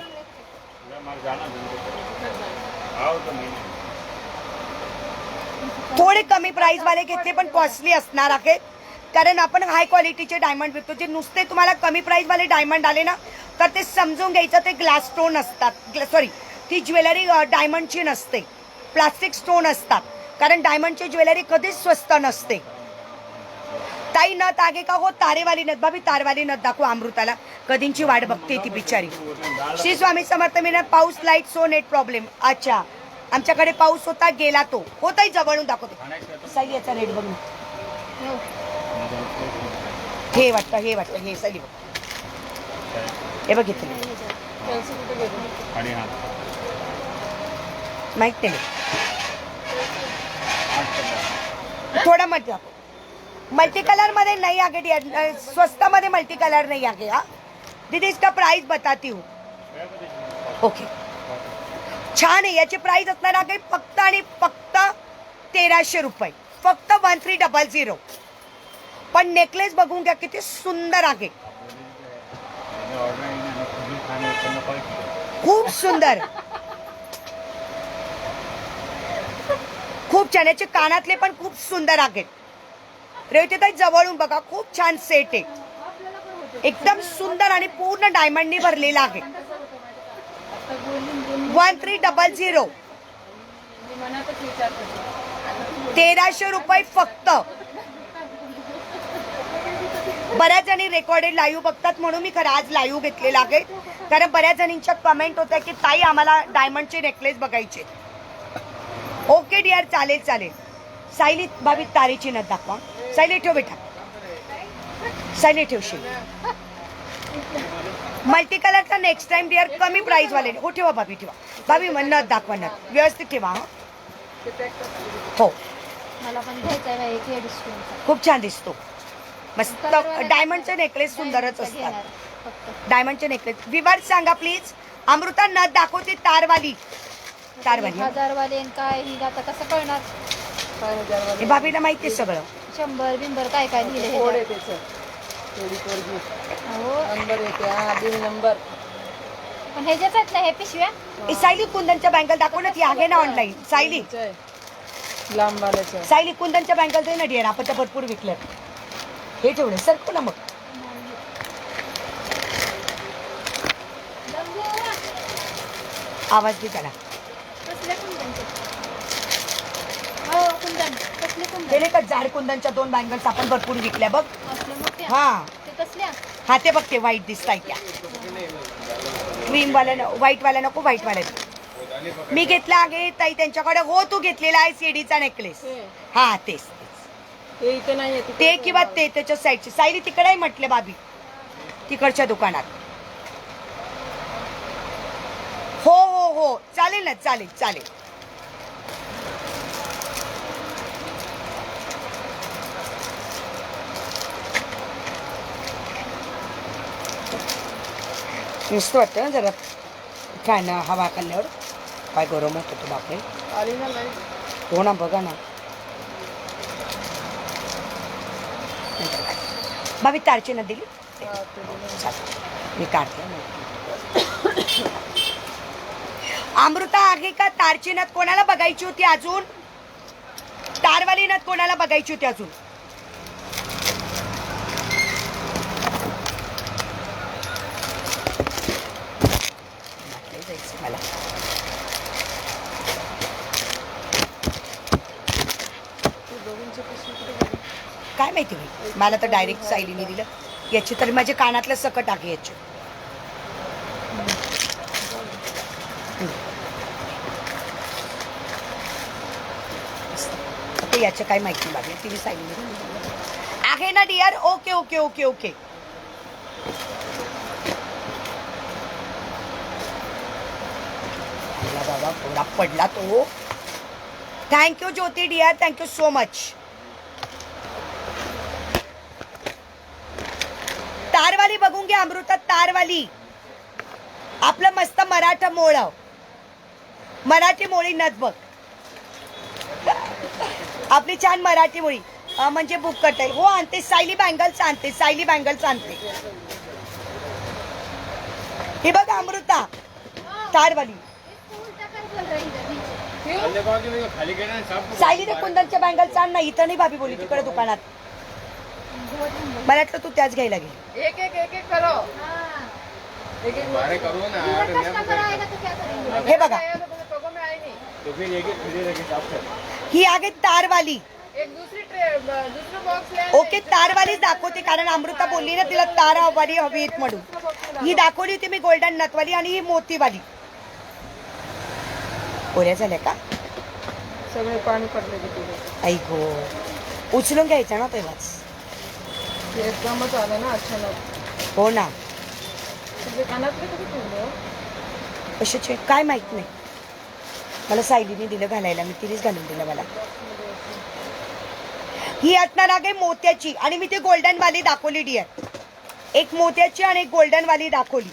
थोडे कमी प्राइस वाले घेतले पण कॉस्टली असणार आहेत. कारण आपण हाय क्वालिटीचे डायमंड विकतो. जे नुसते तुम्हाला कमी प्राइस वाले डायमंड आले ना तर ते समजून घ्यायचं ते ग्लास स्टोन असतात. सॉरी, ती ज्वेलरी डायमंडची नसते, प्लास्टिक स्टोन असतात. कारण डायमंडची ज्वेलरी कधीच स्वस्त नसते. ताई नथ आगे का हो, तारेवाली नथ. भाभी तारेवाली नथ दाखव अमृताला, कधींची वाट बघते ती बिचारी. श्री स्वामी समर्थ मी पाऊस लाईट सो नेट प्रॉब्लेम. अच्छा, आमच्याकडे पाऊस होता, गेला तो. होताही जवळून दाखवते. साई याचा रेट बघ. हे वाटतं हे साई बघ. हे बघितलं माहित नाही. थोडा मत दाखव. मल्टी कलर मध्ये नहीं आगे, स्वस्त मध्ये मल्टी कलर नहीं आगे. हाँ दीदी, इसका प्राइस बताती हूँ. ओके, छान आहे. याची प्राइस असणार आहे फक्त आणि फक्त 1300 रुपये. फक्त 1300. पण नेकलेस बघून घ्या किती सुंदर आहे, खूप सुंदर, खूप छान. याचे कानातले पण खूप सुंदर आहेत. रेवतीताई जवळून बघा, खूप छान सेट आहे, एकदम सुंदर आणि पूर्ण डायमंडनी भरलेला आहे. 1300. मी मनातच विचार करते 1300 रुपये फक्त. बऱ्याच जणी रेकॉर्डेड लाईव्ह बघतात म्हणून मी खरं आज लाईव्ह घेतलेला आहे, कारण बऱ्याच जणींच्या कमेंट होत्या की ताई आम्हाला डायमंडचे नेकलेस बघायचे. ओके डिअर, चालेल चालेल. सायली भाभी तारेची नथ दाखवा. सायली ठेव बेटा, सायली ठेवशील. मल्टी कलरचा नेक्स्ट टाइम डिअर, कमी प्राइस वाले. हो ठेवा भाभी, ठेवा भाभी, मग नथ दाखवा, नथ व्यवस्थित ठेवा. हा हो, मला पण घ्यायचा आहे एक हेडस्टोनचा. खूप छान दिसतो, मस्त. डायमंडचे नेकलेस सुंदरच असतात. फक्त डायमंडचे नेकलेस. विवर सांगा प्लीज. अमृता नथ दाखवते तारवाली. तारवाली 1000 वाले आणि काय ही आता कसं कळणार? 5000 हे वाले भाभीला माहिती आहे सगळं. 100 बिंबर काय काय लिहिले कोड आहे त्याचं, थोडी पोरगी हो. नंबर येते. हा बिल नंबर. पण ह्याच्याच आहेत ना हे पिशव्या? ए, सायली कुंदनच्या बँगल दाखव ना, ती आहे ना ऑनलाईन. सायली, लांब वाल्याचं. सायली कुंदनच्या बँगल दे ना डिअर, आपण तर भरपूर विकल्या. हे ठेवले सरको ना मग. आवाज दे त्याला. कसल्या कुंदनचे? हो कुंदन. कसले कुंदन? गेले का जाड कुंदनच्या 2 बँगल्स आपण भरपूर विकल्या बघ. असल्या मोठ्या? हा ते कसल्या? हा, ते बघ, ते व्हाईट दिसताय त्या. क्रीम वाल्या, व्हाईट वाल्या नको, व्हाईट वाल्या. मी घेतला आहे ताई त्यांच्याकडे. हो, तू घेतलेला आहे सीडीचा नेकलेस. हा तेच तेच. ते इथे नाहीये ते किंवा ते त्याच्या साईडची. सायली तिकडेही म्हटले भाभी, तिकडच्या दुकानात. हो हो हो, चालेल ना, चालेल चालेल. नुसतं वाटतं ना जरा फॅन हवा खाल्ल्यावर. काय गरम होत होतं बापरे. आली ना नाही. हो ना, बघा ना भाभी. तारची न दिली चालेल, मी काढते. अमृता आहे का तारची नथ कोणाला बघायची होती अजून? तारवाली नथ कोणाला बघायची होती अजून? मला काय माहिती भाई, मला तर डायरेक्ट सायलीने दिलं. याची तरी माझे कानातलं सकट आहे याची. ते याचं काय माहिती लागली, तिने सायलीने आहे ना dear. Okay okay okay okay. बाबा थोडा पडला तो. Thank you Jyoti dear, thank you so much. तारवाली बघून घ्या अमृता, तारवाली. आपलं मस्त मराठा मोळ, मराठी मोळी नथ बघ. आपली छान मराठी मोळी म्हणजे बुक करता येईल. हो आणते, सायली बँगल्स आणते, सायली बँगल्स आणते. हे बघ अमृता, तारवाली. सायली ते कुंदनच्या बँगल्स आण ना, इथं नाही भाभी बोली, तिकडे दुकानात. मला वाटलं तू त्याच घ्यायला गेली. एक एक एक एक करो. एक एक बारे करो ना, 8 कस्टमर आएगा तो क्या करेंगे? हे बघा, तो में आई नहीं. तो फिर एक एक खरीदने के हिसाब से. ही आहे तारवाली. एक दूसरी दूसरा बॉक्स ले. ओके, तारवालीच दाखवते, कारण अमृता बोलली ना तिला तारवाली हवी आहेत म्हणून. ही दाखवली होती मी गोल्डन नथवाली, आणि ही मोतीवाली. ओऱ्या झाल्या का? सगळे पाणी पडले तिथे. आई गो, उचलून घ्यायचा ना तेव्हाच. एकदमच आलं ना अचानक. हो ना, तुझे कानातले कधी ठेवले? कशाचे काय माहित नाही. मला सायलीने दिलं घालायला, मी तिनेच घालून दिलं मला. ही असणार आहे मोत्याची, आणि मी ती गोल्डन वाली दाखवली डिअर. एक मोत्याची आणि एक गोल्डन वाली दाखवली.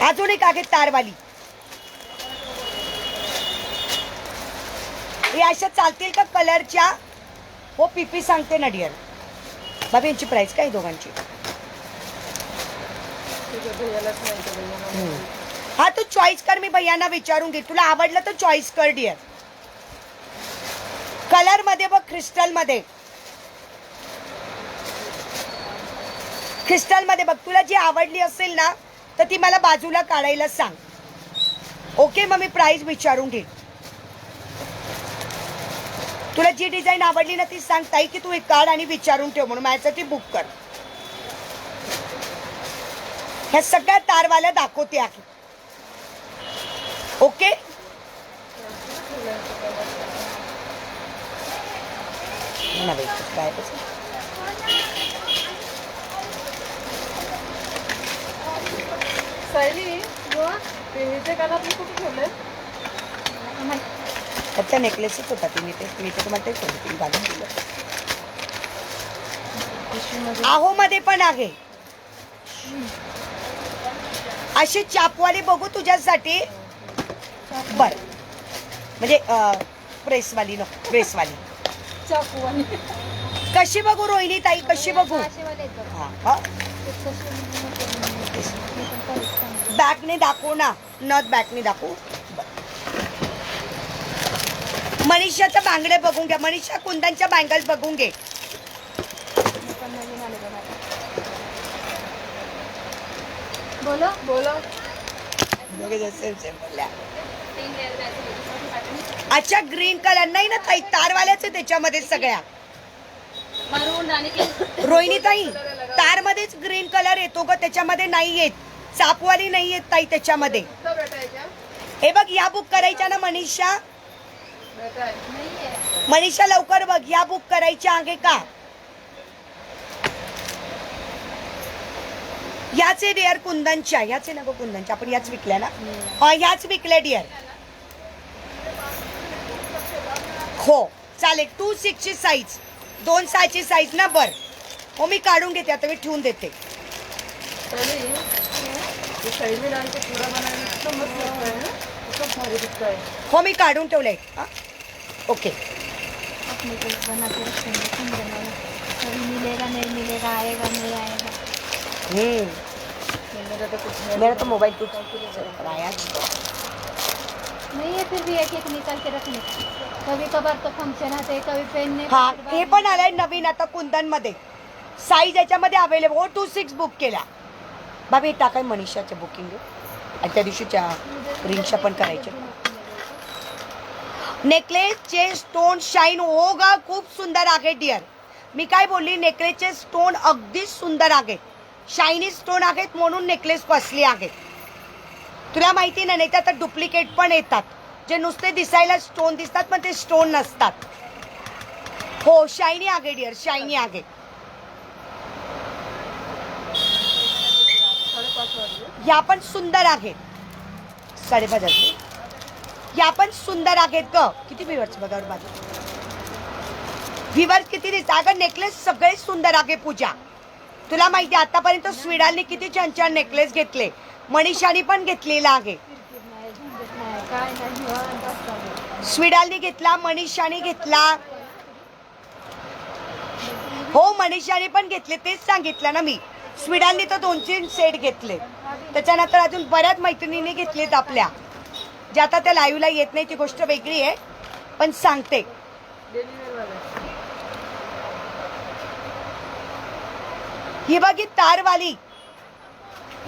अजून एक आहे तारवाली. हे अशा चालतील का कलरच्या? हो पीपी सांगते ना डिअर. बाबा यांची प्राइस काय आहे दोघांची? तुझ्या भैयालाच नाही तर भैयाला नाही. हा तू चॉईस कर, मी भैयांना विचारून घे. तुला आवडलं तर चॉईस कर डिअर. कलर मध्ये बघ, क्रिस्टल मध्ये. क्रिस्टल मध्ये बघ, तुला जी आवडली असेल ना तर ती मला बाजूला काढायला सांग. ओके, मग मी प्राइस विचारून घे. तुला जी डिझाईन आवडली ना ती सांग ताई की तू एक काढ आणि विचारून ठेव म्हणून माझ्यासाठी बुक कर. ह्या सगळ्या तारवाल्या दाखवते आहे. ओके, नव्हे काय तसं. सायली ते ह्याचे कानातले कुठे ठेवले? त्याचा नेकलेसच होता ती. मी ते तुम्हाला तेच सांगते, घालून दिलं. आहो मध्ये पण आहे अशी चापवाली, बघू तुझ्यासाठी. बर, म्हणजे प्रेसवाली नको, प्रेसवाली. चाकूवाली. कशी बघू रोहिणी ताई, कशी बघू? हा हा, बॅकने दाखवू ना, नथ बॅकने दाखवू. मनीषाच्या बांगडे बघून घ्या. मनीषा कुंदनच्या बँगल्स बघून घे. बोलो बोला. अच्छा, ग्रीन कलर नाही ना ताई, तारवाल्याच आहे त्याच्यामध्ये सगळ्या. रोहिणी ताई, तार मध्येच ग्रीन कलर येतो ग, त्याच्यामध्ये नाही येत. चापवाली नाही येत ताई त्याच्यामध्ये. कुठं भेटायच्या? हे बघ, या बुक करायच्या ना मनीषा. भेटाय. मनीषा लवकर बघ, या बुक करायच्या आहे का? याच आहे डिअर कुंदनच्या, याच आहे ना गो कुंदनच्या. आपण याच विकल्या ना? हा, याच विकल्या डिअर. हो चालेल. 2/6 साईज, 2/6 साईज ना. बर हो, मी काढून घेते आता, मी ठेवून देते. सायली, ते सायली लालचा चुडा बनायला इतकं मस्त लागतंय ना. खूप भारी दिसतंय. हो, मी काढून ठेवलंय. हा, ओके. अपने को बना के रखेंगे, तुम बनाना. कभी मिलेगा नहीं मिलेगा, आएगा नहीं आएगा. मेरा तो कुछ है. मेरा तो मोबाइल टूट आया. नहीं है फिर भी एक एक निकाल के रखने का. कभी कभार तो फंक्शन आते, कभी पहनने. हा, हे पण आलंय नवीन आता कुंदन मध्ये. साईज याच्यामध्ये अवेलेबल. हो, 2/6 बुक केला. बाबी टाकाय मनीषाचे बुकिंग आणि त्या दिवशीच्या रिंगच्या पण करायचे. नेकलेसचे स्टोन शाईन होगा, खूप सुंदर आहे डिअर. मी काय बोलली, नेकलेसचे स्टोन अगदी सुंदर आहेत. शायनी स्टोन आहेत म्हणून नेकलेस कॉस्टली आहे. तुला माहिती नाही तर आता डुप्लिकेट पण येतात जे नुसते दिसायला स्टोन दिसतात पण ते स्टोन नसतात. हो, शायनी आहे डिअर, शायनी आहे. 5:30 वाजले. या पण सुंदर आहेत. 5:30 वाजले. या पण सुंदर आहेत ग. किती व्हिवर्स बघा माझे, व्हिवर्स किती दिसतात. अगं नेकलेस सगळे सुंदर आहे पूजा. तुला माहिती आतापर्यंत स्विडालने किती छान छान नेकलेस घेतले. मनीषाने पण घेतलेला आहे. काय नाही निवांत असतं. स्विडालने घेतला, मनीषाने घेतला. हो, मनीषाने पण घेतले, तेच सांगितलं ना मी. स्विडालने तर 2-3 सेट घेतले. त्याच्यानंतर अजून बऱ्याच मैत्रिणींनी घेतलेत आपल्या, जे आता त्या लाईव्हला येत नाही ती गोष्ट वेगळी आहे, पण सांगते. डेली वेअरवाला. ही बघी तारवाली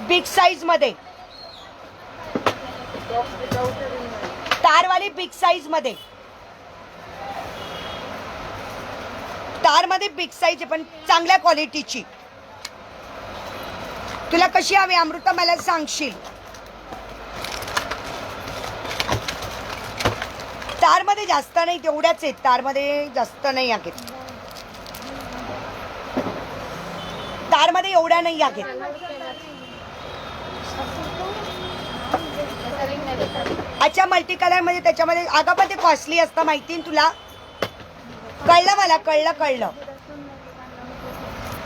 बिग साईज मध्ये. तारवाली बिग साईज मध्ये. तार मध्ये बिग साईज आहे पण चांगल्या क्वालिटीची. तुला कशी हवी अमृता मला सांगशील. तार मध्ये जास्त नाही, तेवढ्याच आहेत. तार मध्ये जास्त नाही आहेत. तार मध्ये एवढ्या नाही आहेत. अच्छा, मल्टी कलर मध्ये त्याच्यामध्ये अगं पण ते कॉस्टली असतं माहिती ना तुला. कळलं मला, कळलं.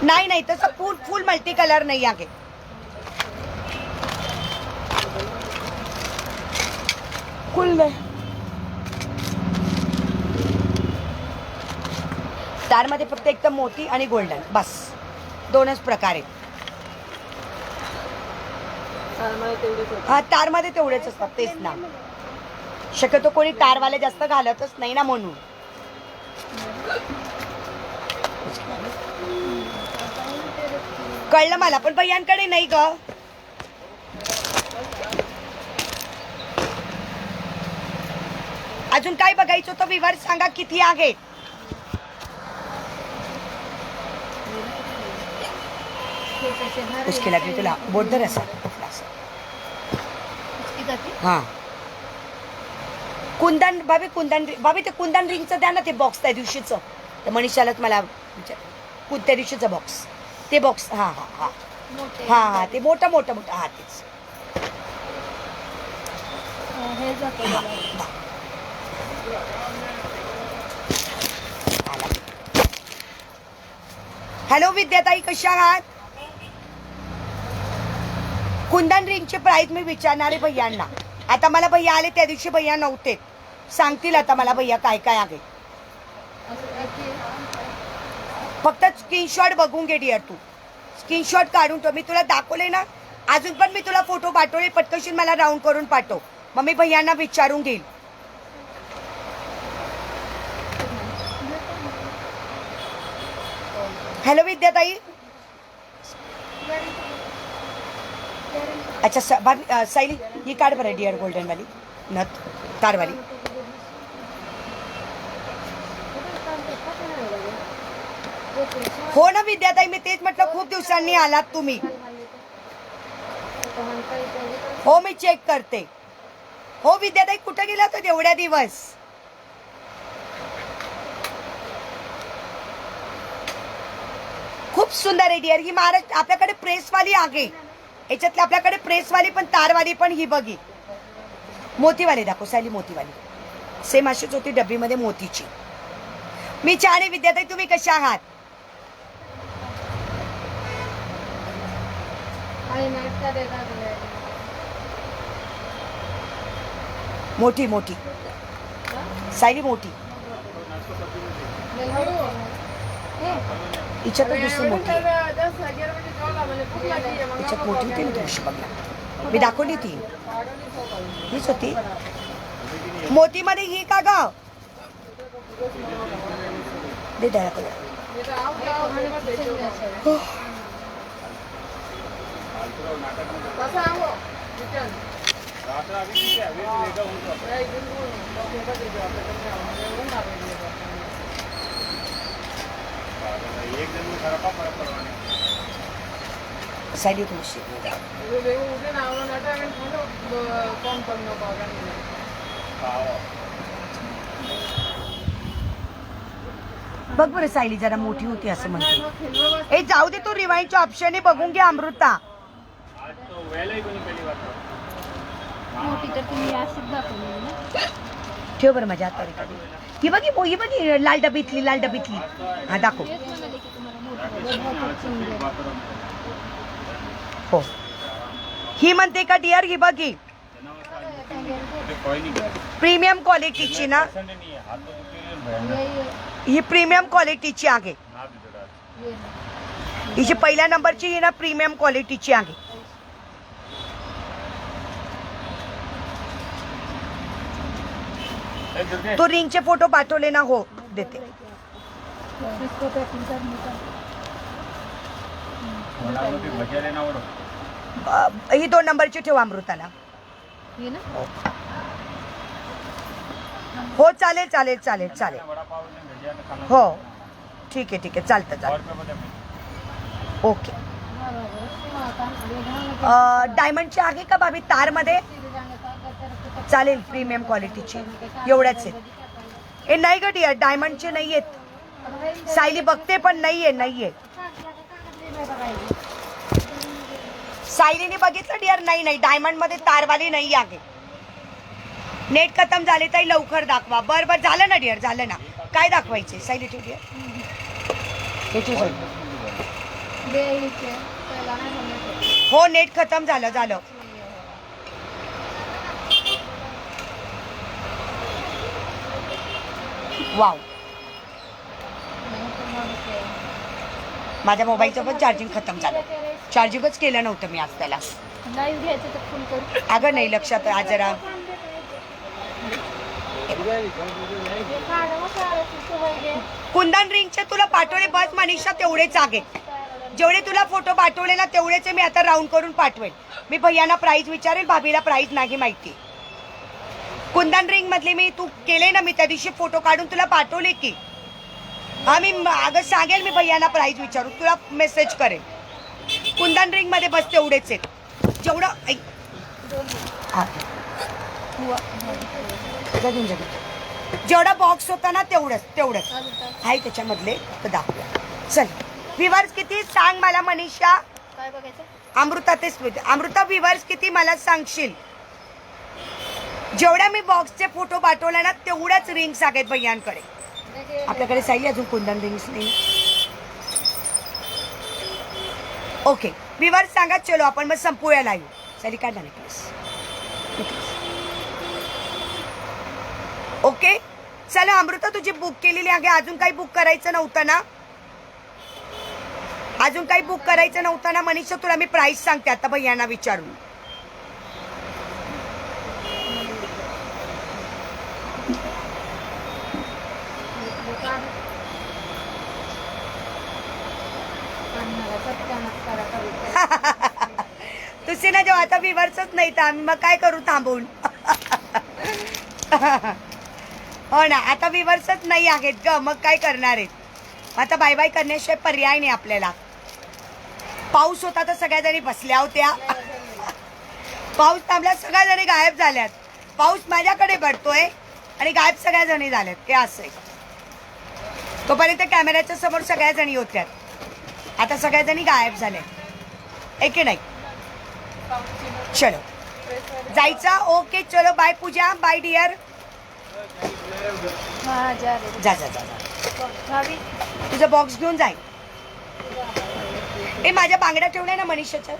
नाही नाही, तसं फुल मल्टी कलर नाही आहे. फुल तारमध्ये फक्त एक तर मोती आणि गोल्डन, बस 2च प्रकार आहेत. मला तेवढेच होते. हा, तारमध्ये तेवढेच असतात, तेच ना. शक्यतो कोणी तारवाले जास्त घालतच नाही ना म्हणून. कळलं मला, पण भैयांकडे नाही ग. अजून काय बघायचं होतं विवर सांगा, किती आहे? उसके लागली तुला बोट असा. हा, कुंदन भाभी, कुंदन भाभी ते कुंदन रिंगचं द्या ना, ते बॉक्स त्या दिवशीचं. तर मनीषालाच मला त्या दिवशीचं बॉक्स, ते बॉक्स. हा हा हा हा हा, ते मोठं मोठं मोठं, हा तेच. हे जातं हॅलो विद्याताई, कशा आहात? कुंदन रिंगचे प्राइस मी विचारणार आहे भैयांना. आता मला भैया आले, त्या दिवशी भैया नव्हते, सांगतील आता मला भैया काय काय आहे. फक्त स्क्रीनशॉट बघून घे डिअर, तू स्क्रीनशॉट काढून ठेव. मी तुला दाखवले ना, अजून पण मी तुला फोटो पाठवले, पटकशीन मला राऊंड करून पाठव, मग मी भैयांना विचारून घेईल. हॅलो विद्याताई. अच्छा सायली, ही काढ बरं डिअर गोल्डन वाली नथ, तारवाली. हो ना विद्याताई, मी तेच म्हटलं, खूप दिवसांनी आलात तुम्ही. हो, मी चेक करते. हो विद्याताई, कुठं गेला होता एवढ्या दिवस? खूप सुंदर आहे डिअर. ही महाराष्ट्र आपल्याकडे प्रेसवाली आहे, याच्यातली आपल्याकडे प्रेसवाली पण, तारवाली पण. ही बघी मोतीवाली दाखव सायली, मोतीवाली सेम अशीच होती डब्बीमध्ये मोतीची. मी छान आहे विद्याताई, तुम्ही कशा आहात? मोठी मोठी सायली, मोठी हिच्यात दुसरी मोठी आहे. हिच्यात मोठी होती ना दिवशी बघला, मी दाखवली ती, हीच होती मोतीमध्ये. ही का ग दे दाखव. सायली तुळशी बघ बरं सायली, जरा मोठी होती असं म्हणते. ए जाऊ दे, तो रिवाइंडच्या ऑप्शन बघून घे अमृता. मोठी तर तुम्ही अशीच दाखवली ना. ठेव बरं माझ्या हातावर एखादी. ही बघी, ही बघी लाल डबीतली, लाल डबीतली. हा दाखव. तेच म्हणाले की तुम्हाला मोठी हो, ही म्हणते का डिअर? ही बघी प्रीमियम क्वालिटीची ना, ही प्रीमियम क्वालिटीची आहे. हिची पहिल्या नंबरची ही ना प्रीमियम क्वालिटीची आहे. तो रिंगचे फोटो पाठवले ना, हो देते. ही 2 नंबरची ठेवा अमृताला. हो चालेल चालेल चालेल चालेल. हो ठीक आहे ठीक आहे, चालतं चालतं. ओके. डायमंडची आहे का भाभी तारमध्ये? चालेल, प्रीमियम क्वालिटीची एवढ्याच आहेत. हे नाही ग डिअर, डायमंडचे नाही आहेत. सायली बघते पण नाहीये, नाहीये. सायलीने बघितलं डिअर, नाही नाही, डायमंड मध्ये तारवाली नाही आहे. नेट खतम झाले ताई, लवकर दाखवा. बर बर, झालं ना डिअर, झालं ना. काय दाखवायचे सायली? ठेव डिअर. हो नेट खतम झालं, झालं. वाव, माझ्या मोबाईलचं पण चार्जिंग खतम झालं. चार्जिंगच केलं नव्हतं मी आज त्याला. लाईव्ह घ्यायचं तर फुल करू. अगं नाही लक्षात आज जरा कुंदन रिंगचे तुला पाठवले बस मनीषा तेवढेच आहे. जेवढे तुला फोटो पाठवले ना तेवढेच मी आता राऊंड करून पाठवेल. मी भैयांना प्राईज विचारेल, भाभीला प्राईज नाही माहिती. कुंदन रिंग मधले मी तू केले ना, मी त्या दिवशी फोटो काढून तुला पाठवले की. हा मी अगं सांगेल, मी भैयांना प्राईज विचारू तुला मेसेज करेल. कुंदन रिंग मध्ये बस तेवढेच आहेत जेवढं ऐक. हा. जगून जगून जेवढा बॉक्स होता ना तेवढंच आहे त्याच्यामधले तर दाखवूया. चल व्ह्यूअर्स किती सांग मला मनीषा. काय बघायचं? अमृता तेच अमृता व्ह्यूअर्स किती मला सांगशील. जेवढ्या मी बॉक्सचे फोटो पाठवले ना तेवढ्याच रिंग्स आहेत भैयांकडे. आपल्याकडे साई अजून कुंदन रिंग्स नाही. ओके व्ह्यूअर्स सांगा. चलो आपण मग संपूया लाईव्ह. सारी काढला नेकलेस. ओके चला अमृता तुझी बुक केलेली आहे. अजून काही बुक करायचं नव्हतं ना? अजून काही बुक करायचं नव्हतं ना मनीषा? तुला मी प्राइस सांगते आता भैयांना विचारून. तुझे ना जेव्हा आता विवर्सच नाही तर आम्ही मग काय करू थांबून. हो ना आता विवर्सच नाही आहेत ग, मग काय करणार आहेत. आता बाय बाय करण्याशिवाय पर्याय नाही आपल्याला. पाऊस होता तर सगळ्या जणी बसल्या होत्या. पाऊस थांबला सगळ्या जणी गायब झाल्यात. पाऊस माझ्याकडे पडतोय आणि गायब सगळ्या जणी झाल्यात. हे असं आहे. तोपर्यंत कॅमेऱ्याच्या समोर सगळ्या जणी होत्या. आता सगळ्या जणी गायब झाल्या. एक नाही. चलो जायचं. ओके चलो बाय पूजा. Bye dear. जा जा जा जा. तुझा बॉक्स घेऊन जाय. ए माझ्या बांगड्या ठेवल्या ना मनीषाच्या.